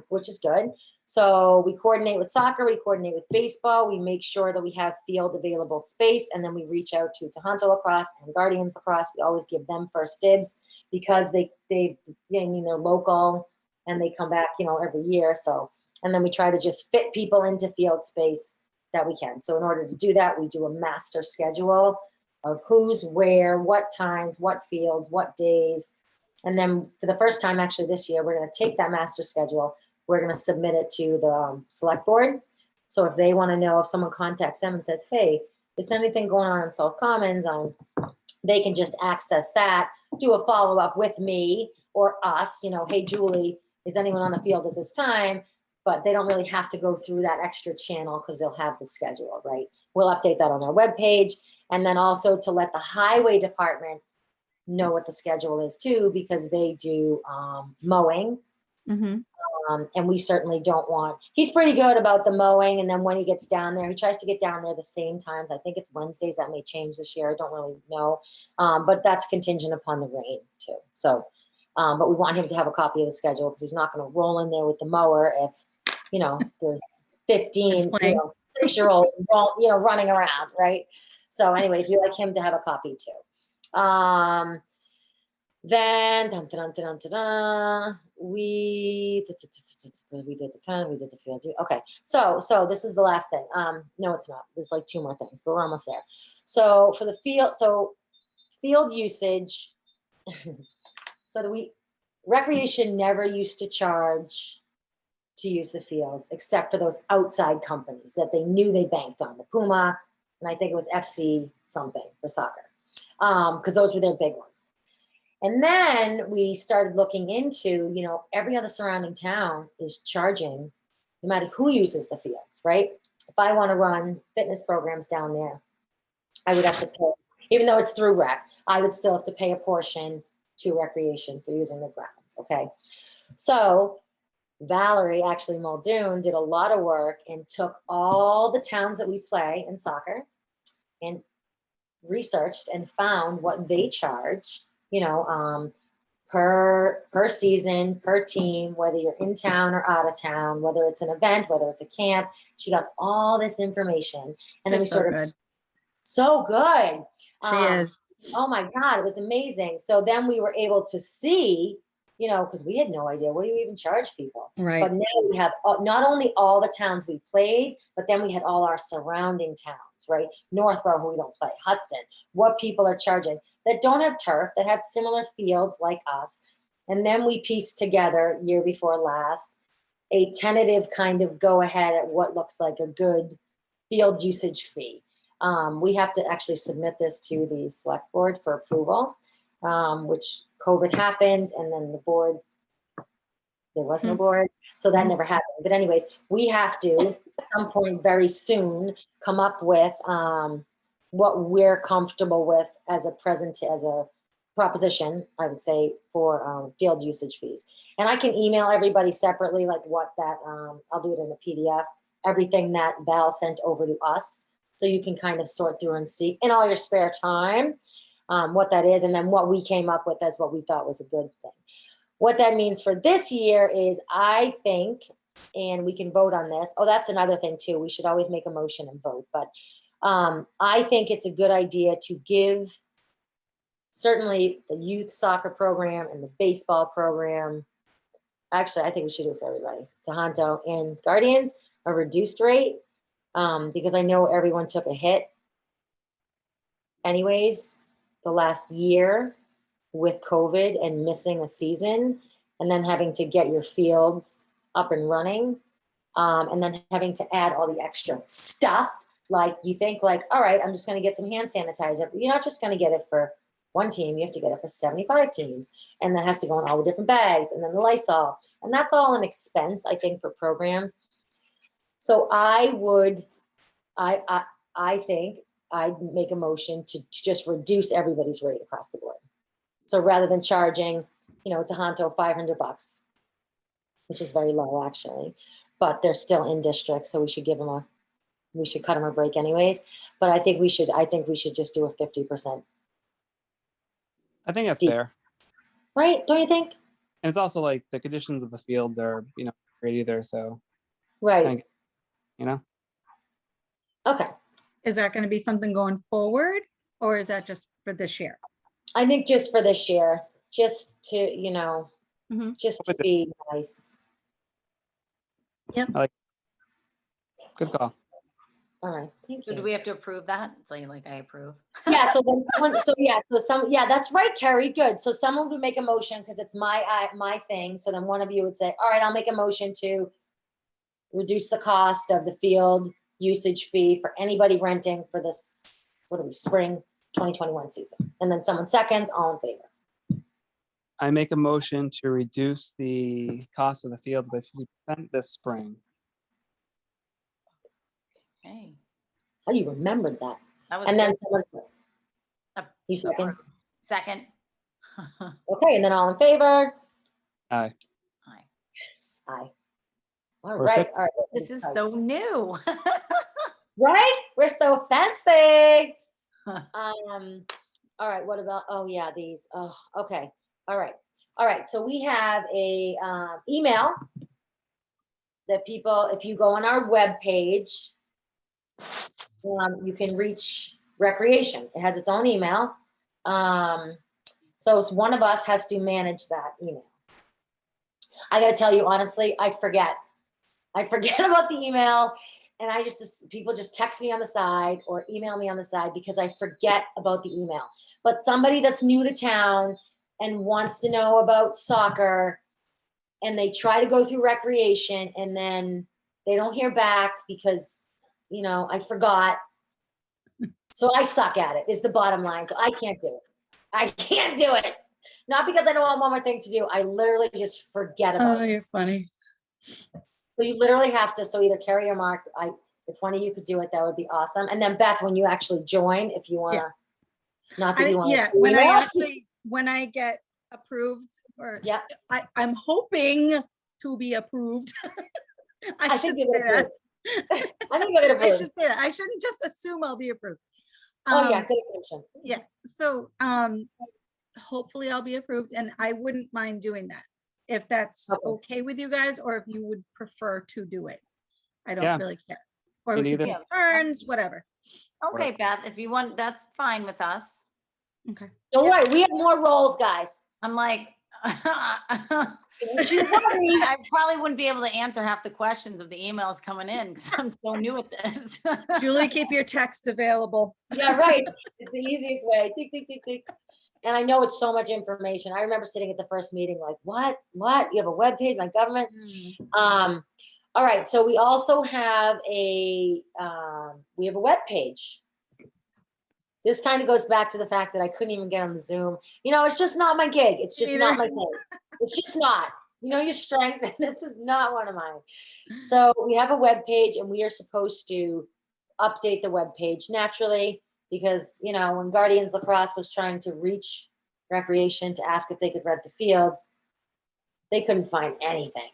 which is good. So we coordinate with soccer, we coordinate with baseball, we make sure that we have field available space, and then we reach out to Tohoto Lacrosse and Guardians Lacrosse. We always give them first dibs because they're local and they come back, every year. So, and then we try to just fit people into field space that we can. So in order to do that, we do a master schedule of who's where, what times, what fields, what days. And then for the first time, actually this year, we're going to take that master schedule. We're going to submit it to the select board. So if they want to know, if someone contacts them and says, hey, is anything going on in South Commons, they can just access that, do a follow-up with me or us, hey, Julie, is anyone on the field at this time? But they don't really have to go through that extra channel because they'll have the schedule, right? We'll update that on our webpage. And then also to let the highway department know what the schedule is too, because they do mowing. And we certainly don't want, he's pretty good about the mowing. And then when he gets down there, he tries to get down there the same times. I think it's Wednesdays. That may change this year. I don't really know. But that's contingent upon the rain too. So, but we want him to have a copy of the schedule because he's not going to roll in there with the mower if, there's 15, 6-year-olds, running around, right? So anyways, we like him to have a copy too. Then we did the pen, we did the field. Okay, so this is the last thing. No, it's not. There's like 2 more things, but we're almost there. So for the field usage, recreation never used to charge to use the fields except for those outside companies that they knew they banked on, the Puma, and I think it was FC something for soccer, because those were their big ones. And then we started looking into, every other surrounding town is charging, no matter who uses the fields, right? If I want to run fitness programs down there, I would have to pay, even though it's through rec, I would still have to pay a portion to recreation for using the grounds, okay? So Valerie, actually Muldoon, did a lot of work and took all the towns that we play in soccer and researched and found what they charge, per season, per team, whether you're in town or out of town, whether it's an event, whether it's a camp. She got all this information. And then we She's so sort of, good. so good. She is. Oh my God, it was amazing. So then we were able to see, because we had no idea, what do you even charge people? Right. But now we have not only all the towns we played, but then we had all our surrounding towns, right? Northborough, who we don't play, Hudson, what people are charging that don't have turf, that have similar fields like us. And then we pieced together, year before last, a tentative kind of go ahead at what looks like a good field usage fee. We have to actually submit this to the select board for approval, which COVID happened, and then the board, there was no board, so that never happened. But anyways, we have to, at some point very soon, come up with what we're comfortable with as a proposition, I would say, for field usage fees. And I can email everybody separately, like what that, I'll do it in a PDF, everything that Val sent over to us. So you can kind of sort through and see in all your spare time what that is. And then what we came up with as what we thought was a good thing. What that means for this year is, I think, and we can vote on this. Oh, that's another thing too. We should always make a motion and vote. But I think it's a good idea to give certainly the youth soccer program and the baseball program. Actually, I think we should do it for everybody. Tohoto and Guardians, a reduced rate. Because I know everyone took a hit anyways the last year with COVID and missing a season, and then having to get your fields up and running, and then having to add all the extra stuff. Like you think like, all right, I'm just going to get some hand sanitizer. But you're not just going to get it for one team. You have to get it for 75 teams, and that has to go in all the different bags, and then the Lysol, and that's all an expense, I think, for programs. So I think I'd make a motion to just reduce everybody's rate across the board. So rather than charging, Tohoto $500, which is very low actually, but they're still in district, so we should cut them a break anyways. But I think we should just do a 50%. I think that's fee. fair. Right? Don't you think? And it's also like the conditions of the fields are, great either. So, Right. Okay. Is that going to be something going forward, or is that just for this year? I think just for this year, just to, just to be nice. Good call. All right, thank So you. do we have to approve that? So like I approve. Yeah, that's right, Carrie, good. So someone would make a motion because it's my thing. So then one of you would say, all right, I'll make a motion to reduce the cost of the field usage fee for anybody renting for this, spring 2021 season. And then someone seconds, all in favor. I make a motion to reduce the cost of the fields by 50% this spring. Okay. How do you remember that? That was And then good. someone said, Uh, you second? Second. Okay, and then all in favor? Aye. Hi. Yes, aye. All Perfect. right. This is so new. Right? We're so fancy. All right, what about, oh yeah, these, oh, okay. All right, so we have a email that people, if you go on our webpage, you can reach Recreation. It has its own email. So it's one of us has to manage that email. I gotta tell you, honestly, I forget about the email, and people just text me on the side or email me on the side because I forget about the email. But somebody that's new to town and wants to know about soccer, and they try to go through Recreation, and then they don't hear back because, I forgot. So I suck at it, is the bottom line. So I can't do it. I can't do it. Not because I don't want one more thing to do. I literally just forget about Oh, it. you're funny. So you literally have to, so either Carrie or Mark, if one of you could do it, that would be awesome. And then Beth, when you actually join, if you want to, not that you want to. Yeah, when I get approved, or Yeah, I'm hoping to be approved. I should think you're say gonna that. approve. I think you're gonna I approve. should say that. I shouldn't just assume I'll be approved. Oh, yeah, Um, good assumption. Yeah, so hopefully I'll be approved, and I wouldn't mind doing that if that's Okay. okay with you guys, or if you would prefer to do it. I don't Yeah. really care. Or Me we can neither. take turns, whatever. Okay, Beth, if you want, that's fine with us. Okay. Don't worry, we have more roles, guys. I'm like, Don't you worry. I probably wouldn't be able to answer half the questions of the emails coming in because I'm so new at this. Julie, keep your text available. Yeah, right. It's the easiest way. Tick, tick, tick, tick. And I know it's so much information. I remember sitting at the first meeting like, what? You have a web page, my government? All right, so we also have a web page. This kind of goes back to the fact that I couldn't even get on the Zoom. It's just not my gig. It's just not my thing. It's just not. You know your strengths, and this is not one of mine. So we have a web page, and we are supposed to update the web page naturally because, when Guardians Lacrosse was trying to reach recreation to ask if they could rent the fields, they couldn't find anything.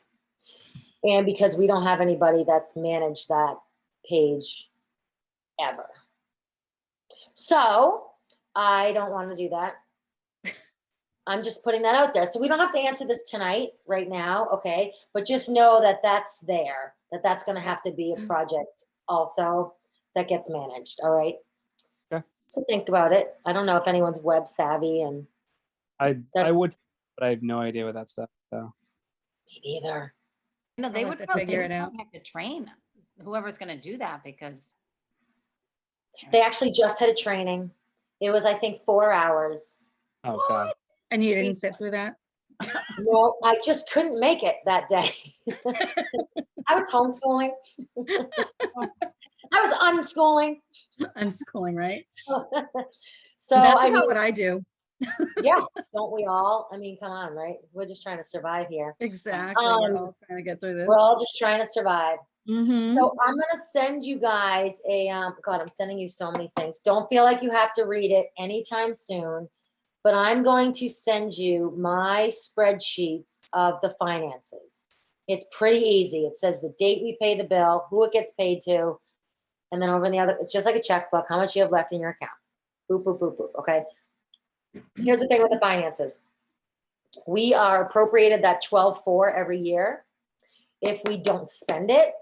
And because we don't have anybody that's managed that page ever. So I don't want to do that. I'm just putting that out there. So we don't have to answer this tonight, right now, okay? But just know that that's there, that's going to have to be a project also that gets managed, all right? Okay. So think about it. I don't know if anyone's web savvy, and I That's- would, but I have no idea with that stuff. So me neither. No, they I'll would have to probably figure it out. have to train whoever's going to do that because They actually just had a training. It was, I think, 4 hours. oh god, And you didn't sit through that? No, I just couldn't make it that day. I was homeschooling. I was unschooling. Unschooling, right? So That's I mean, about what I do. yeah, don't we all? I mean, come on, right? We're just trying to survive here. Exactly. We're Um, all trying to get through this. We're all just trying to survive. Mhm. So I'm gonna send you guys a God, I'm sending you so many things. Don't feel like you have to read it anytime soon, but I'm going to send you my spreadsheets of the finances. It's pretty easy. It says the date we pay the bill, who it gets paid to, and then over in the other, it's just like a checkbook, how much you have left in your account. Boop, boop, boop, boop, okay? Here's the thing with the finances. We are appropriated that 12.4 every year. If we don't spend it,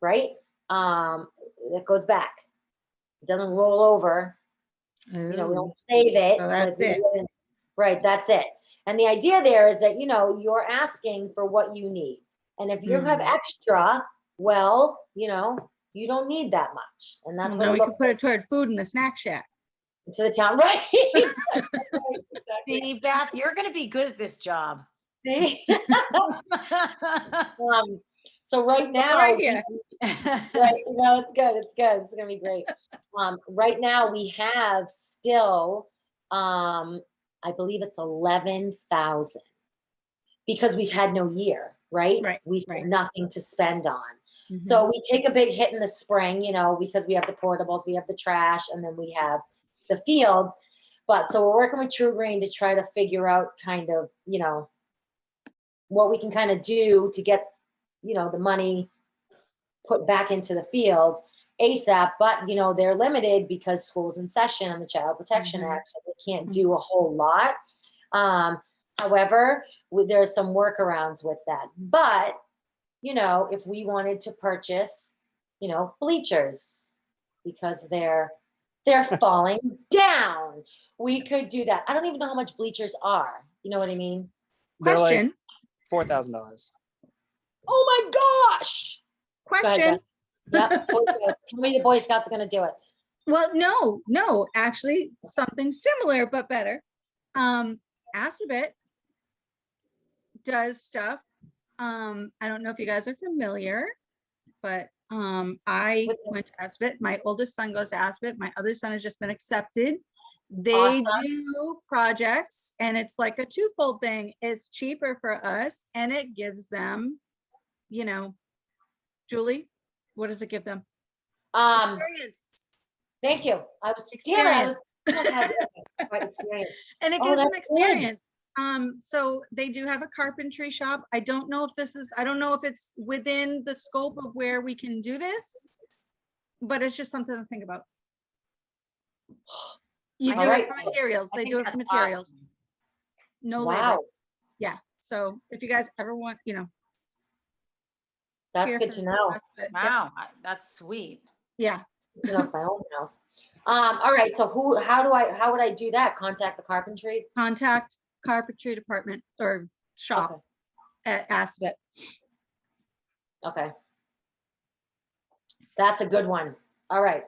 right, it goes back. It doesn't roll over. We Ooh. don't save it. So but if that's we it. do it- Right, that's it. And the idea there is that, you're asking for what you need. And if you have extra, well, you don't need that much. And that's Well, what now it we can looks put like it toward food in the snack shack. to the town, right? see, Beth, you're going to be good at this job. See? So right now, right here. right, it's good. It's good. It's gonna be great. Right now we have still, I believe it's 11,000 because we've had no year, right? Right, We've right. had nothing to spend on. Mhm. So we take a big hit in the spring, because we have the portables, we have the trash, and then we have the fields. But so we're working with True Green to try to figure out kind of, what we can kind of do to get, the money put back into the fields ASAP. But, they're limited because school's in session and the Child Protection Mhm. Act, so they can't do a whole lot. However, there's some workarounds with that. But, if we wanted to purchase, bleachers because they're falling down, we could do that. I don't even know how much bleachers are. You know what I mean? they're like Question. $4,000. Oh my gosh. Go ahead, Question. Beth. Yep. Boy Scouts. Tell me the Boy Scouts are going to do it. Well, no, actually something similar, but better. Assabet does stuff. I don't know if you guys are familiar, but I With- went to Assabet. My oldest son goes to Assabet. My other son has just been accepted. They Awesome. do projects, and it's like a twofold thing. It's cheaper for us, and it gives them, Julie, what does it give them? Experience. Thank you. I was Experience. damn it, I was right, experience. And it Oh, gives them that's good. experience. So they do have a carpentry shop. I don't know if I don't know if it's within the scope of where we can do this, but it's just something to think about. You do it Alright. for materials. I They think do it that's for materials. awesome. No labor. Wow, Yeah. So if you guys ever want, that's here good for to know. CrossFit, Wow, that's sweet. Yeah. You know, my own house. All right, so how would I do that? Contact the carpentry? Contact carpentry department or Okay, shop at Aspet. okay. That's a good one. All right.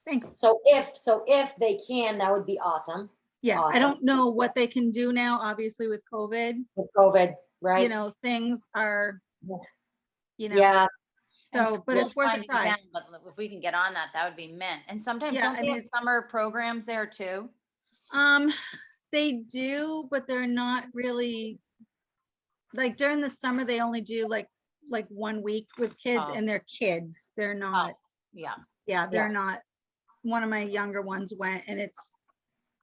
Thanks. So if they can, that would be awesome Yeah, I Awesome. don't know what they can do now, obviously with COVID, with COVID, right? things are, Yeah, And so, but it's school's worth a winding try. down, But if we can get on that, that would be mint. And sometimes Yeah, don't I they mean, have summer programs there too? They do, but they're not really, like during the summer, they only do like 1 week with kids Oh. and they're kids. They're not, Yeah. they're not. One of my younger ones went and it's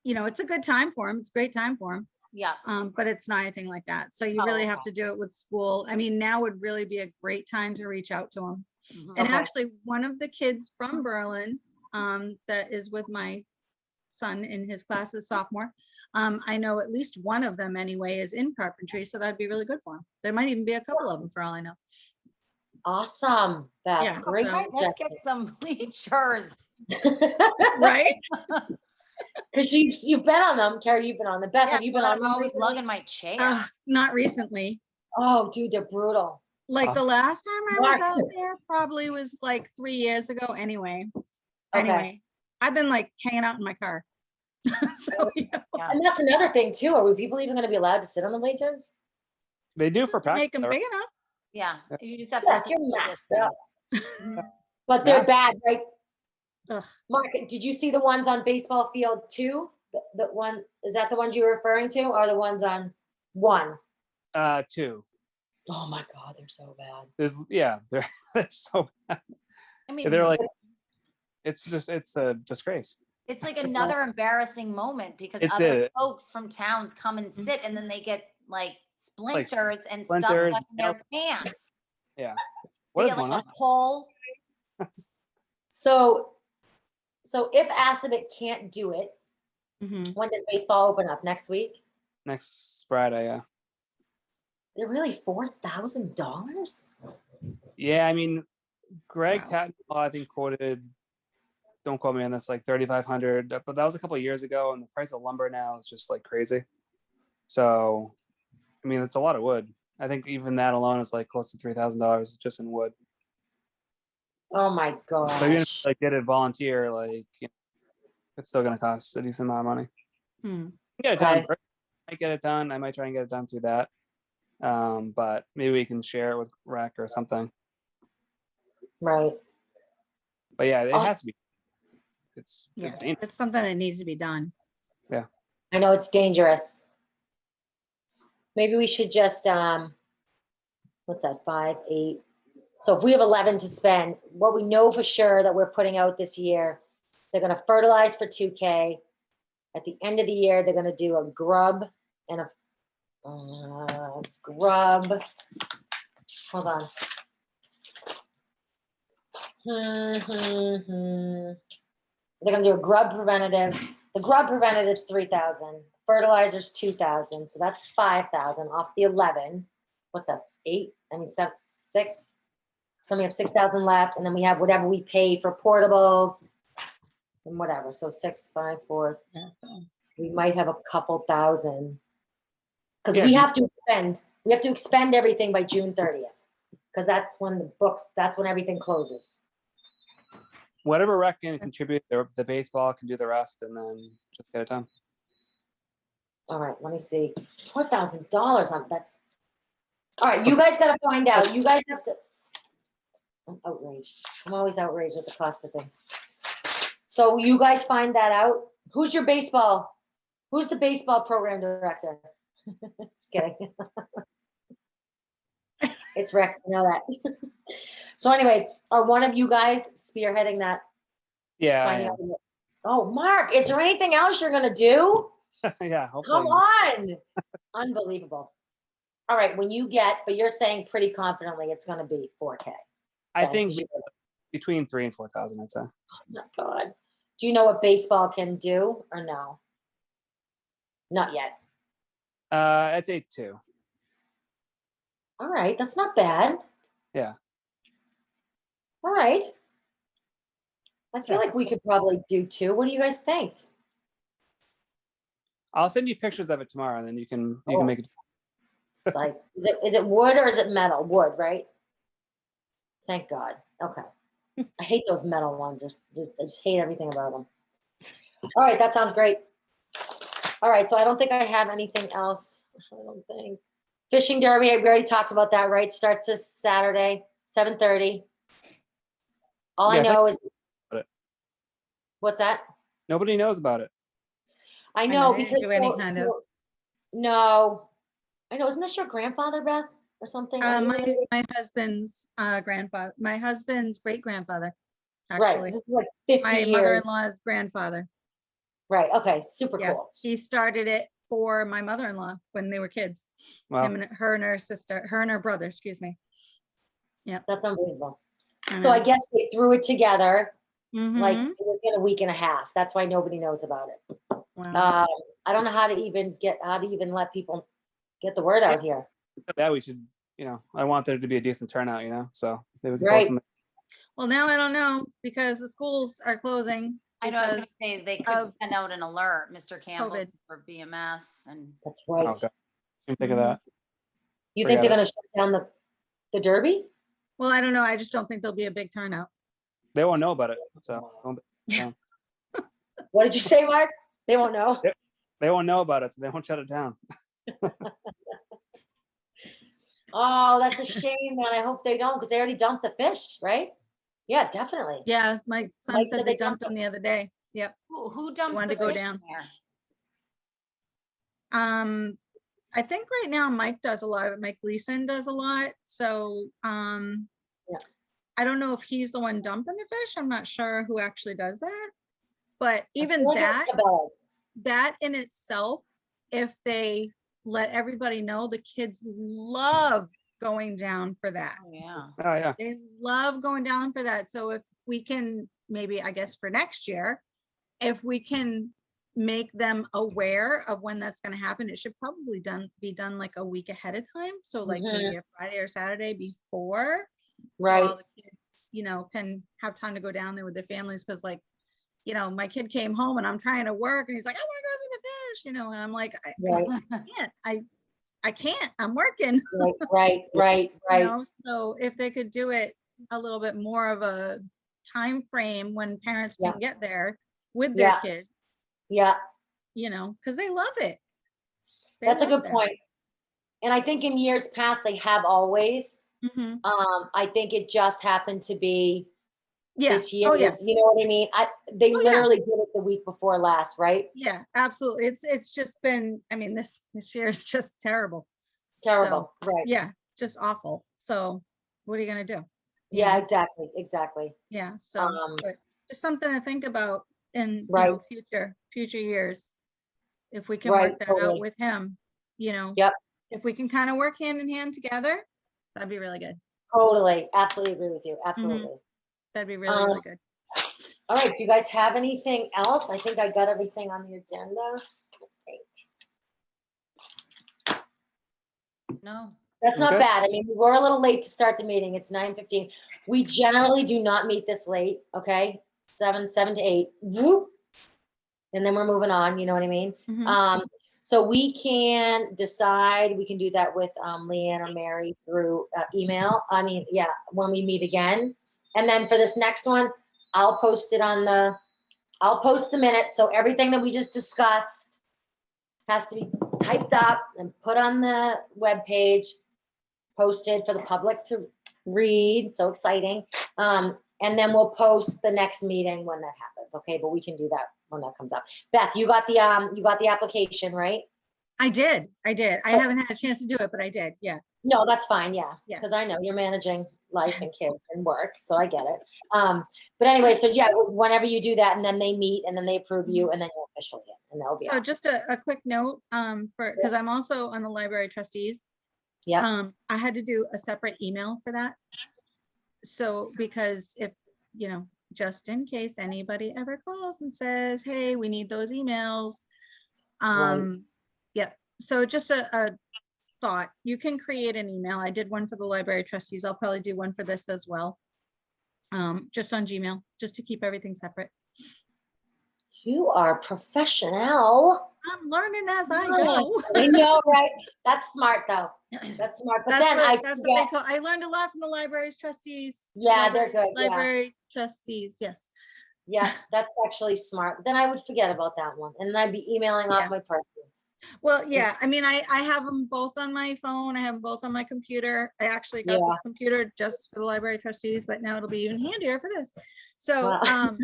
a good time for them. It's a great time for them. Yeah. But it's not anything like that. So you Oh, really have okay. to do it with school. I mean, now would really be a great time to reach out to them. Mhm. And Okay. actually, one of the kids from Berlin, that is with my son in his class is sophomore. I know at least one of them anyway is in carpentry, so that'd be really good for him. There might even be a couple of them for all I know. awesome. Beth, Yeah, great. so- All right, let's get some bleachers. Right? Because you've been on them, Carrie. You've been on them. Beth, Yeah, have you been but on I'm them always recently? lugging my chair. Not recently. Oh, dude, they're brutal. Like the last time I was Mark. out there probably was like 3 years ago anyway. Okay. Anyway, I've been like hanging out in my car. So, Yeah. And that's another thing too. Are we people even going to be allowed to sit on the bleachers? They do for practice. make them big enough. Yeah. You just have Yeah, to if you're social masked distance. up. But they're Masked. bad, right? Ugh. Mark, did you see the ones on baseball field 2? The one, is that the ones you were referring to, or the ones on 1? 2. Oh my God, they're so bad. They're so bad. I mean, They're like, it's a disgrace. it's like another embarrassing moment because It's other it. folks from towns come and Mm-hmm. sit and then they get like splinters and stuff splinters, stuck in their pants. Yeah. They What is get going like on? a hole. So if Assabet can't do it, Mhm. when does baseball open up? Next week? Next Friday, yeah. They're really $4,000? Yeah, I mean, Greg Wow. Tatnall, I think, quoted, don't quote me on this, like 3,500, but that was a couple of years ago, and the price of lumber now is just like crazy. So, I mean, it's a lot of wood. I think even that alone is like close to $3,000 just in wood. Oh my But even if gosh. you, like, get it volunteer, like, it's still going to cost a decent amount of money. Hmm. Get it done. Okay. I might get it done. I might try and get it done through that. But maybe we can share it with Rec or something. Right. But yeah, it Oh. has to be. Yeah, It's dangerous. it's something that needs to be done. I know it's dangerous. Maybe we should just, what's that, 5, 8? So if we have 11 to spend, what we know for sure that we're putting out this year, they're going to fertilize for 2K. At the end of the year, they're going to do a grub and a grub. Hold on. They're going to do a grub preventative. The grub preventative's 3,000. Fertilizer's 2,000. So that's 5,000 off the 11. What's that? 8? I mean, that's 6. So we have 6,000 left, and then we have whatever we pay for portables and whatever. So 6, 5, 4. Yeah, so. We might have a couple thousand because Yeah, we you- have to expend everything by June 30th because that's when everything closes. Whatever Rec can contribute, the baseball can do the rest, and then just get it done. All right, let me see. $4,000 on that's. All right, you guys got to find out. You guys have to. I'm outraged. I'm always outraged at the cost of things. So you guys find that out. Who's the baseball program director? Just kidding. It's Rick. I know that. So anyways, are one of you guys spearheading that? Yeah, Finding out? Oh, Mark, is there anything else you're going to do? yeah. Come Hopefully, on. Unbelievable. All right, when you get, but you're saying pretty confidently it's gonna be 4K. I then, think 'cause you- between 3 and 4,000, I'd say. Oh my God. Do you know what baseball can do or no? Not yet. I'd say 2. All right, that's not bad. Yeah. All right. I feel Yeah. like we could probably do 2. What do you guys think? I'll send you pictures of it tomorrow, and then you can make it. It's like, is it wood or is it metal? Wood, right? Thank God. Okay. I hate those metal ones. I just hate everything about them. All right, that sounds great. All right, so I don't think I have anything else. I don't think. Fishing derby, we already talked about that, right? Starts this Saturday, 7:30. All Yeah, I know is, about it. what's that? Nobody knows about it. I know, know they didn't because do any kind of- no, I know. Isn't this your grandfather, Beth, or something? Are you related? My husband's grandfather, my husband's great grandfather, Right. actually. This is like 50 My years. mother-in-law's grandfather. Right. Okay. Super Yeah, cool. he started it for my mother-in-law when they were kids. Wow. Him and her and her sister, her and her brother, excuse me. That's unbelievable. I So I know. guess they threw it together like Mhm. within a week and a half. That's why nobody knows about it. Wow. I don't know how to even let people get the word out here. That we should, I want there to be a decent turnout, so maybe we can Right. post something. Well, now I don't know because the schools are closing I know, I was because gonna say, they could of send out an alert, Mr. Campbell, COVID. for BMS and. That's right. Oh, God. Didn't think of Mhm. that. You think they're Forget going to shut down the Derby? Well, I don't know. I just don't think there'll be a big turnout. They won't know about it, so What did you say, Mark? They won't know. they won't know about it, so they won't shut it down. Oh, that's a shame, man. I hope they don't because they already dumped the fish, right? Yeah, definitely. Yeah, my son Mike said said they they dumped dumped them the other day. Yep. Who dumps wanted the to go fish down. in there? I think right now Mike does a lot of it. Mike Gleason does a lot. So Yeah. I don't know if he's the one dumping the fish. I'm not sure who actually does that. But I even feel like it's that, Isabella. that in itself, if they let everybody know, the kids love going down for that. Oh, yeah. Oh yeah. They love going down for that. So if we can, maybe, I guess for next year, if we can make them aware of when that's going to happen, it should probably be done like a week ahead of time. So like maybe a Friday or Saturday before. Right. So all the kids, can have time to go down there with their families. Cause like, my kid came home and I'm trying to work and he's like, I want to go see the fish, and I'm like, I can't, I'm working. Right. So if they could do it a little bit more of a time frame when parents can get there with their kids, Yeah. because they love it. That's a good point. And I think in years past, they have always. Mhm. I think it just happened to be Yeah. this year. Oh, yeah. You know what I mean? They Oh, yeah. literally did it the week before last, right? Yeah, absolutely. It's just been, this year is just terrible. Terrible. Right. Yeah, just awful. So what are you going to do? Yeah, exactly. Yeah. So but just something to think about in Right. future years. If we can Right, work that totally. out with him, Yep. if we can kind of work hand in hand together, that'd be really good. Totally. Absolutely agree with you. Absolutely. That'd be really, really good. All right. Do you guys have anything else? I think I got everything on the agenda. No. That's not Okay. bad. I mean, we were a little late to start the meeting. It's 9:15. We generally do not meet this late. Okay. 7 to 8. Whoop. And then we're moving on. You know what I mean? Mhm. So we can decide, we can do that with Leanne or Mary through email. When we meet again. And then for this next one, I'll post the minutes. So everything that we just discussed has to be typed up and put on the webpage, posted for the public to read. So exciting. And then we'll post the next meeting when that happens. Okay. But we can do that when that comes up. Beth, you got the application, right? I did. I haven't had a chance to do it, but I did. Yeah. No, that's fine. Yeah. Yeah. Because I know you're managing life and kids and work. So I get it. But anyway, so yeah, whenever you do that and then they meet and then they approve you and then you're officially in. and that would be So awesome. just a quick note, because I'm also on the library trustees. Yeah, I had to do a separate email for that. So, because if, just in case anybody ever calls and says, hey, we need those emails. Yep. So just a thought, you can create an email. I did one for the library trustees. I'll probably do one for this as well. Just on Gmail, just to keep everything separate. you are professional. I'm learning as I Yeah, go. I know, right? That's smart though. That's smart. But then I That's what forget. they told. I learned a lot from the library's trustees. Yeah, they're good. Yeah. Library trustees, yes. Yeah, that's actually smart. Then I would forget about that one, and then I'd be emailing off Yeah. my person. Well, yeah, I mean, I have them both on my phone. I have them both on my computer. I actually got Yeah. this computer just for the library trustees, but now it'll be even handier for this. So, Wow.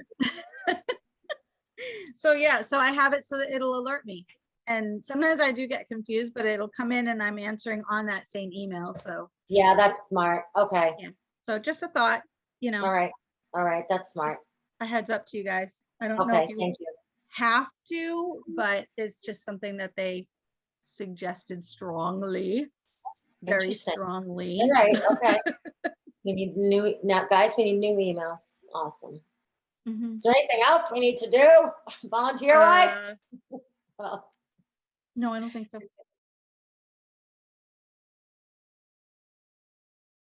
so yeah, so I have it so that it'll alert me. And sometimes I do get confused, but it'll come in and I'm answering on that same email. So, Yeah, that's smart. Okay. so just a thought, All right. All right. That's smart. a heads up to you guys. I don't know Okay. if you Thank you. have to, but it's just something that they suggested strongly, very Interesting. strongly. All right. Okay. We need new now, guys. We need new emails. Awesome. Mhm. Is there anything else we need to do volunteer wise? No, I don't think so.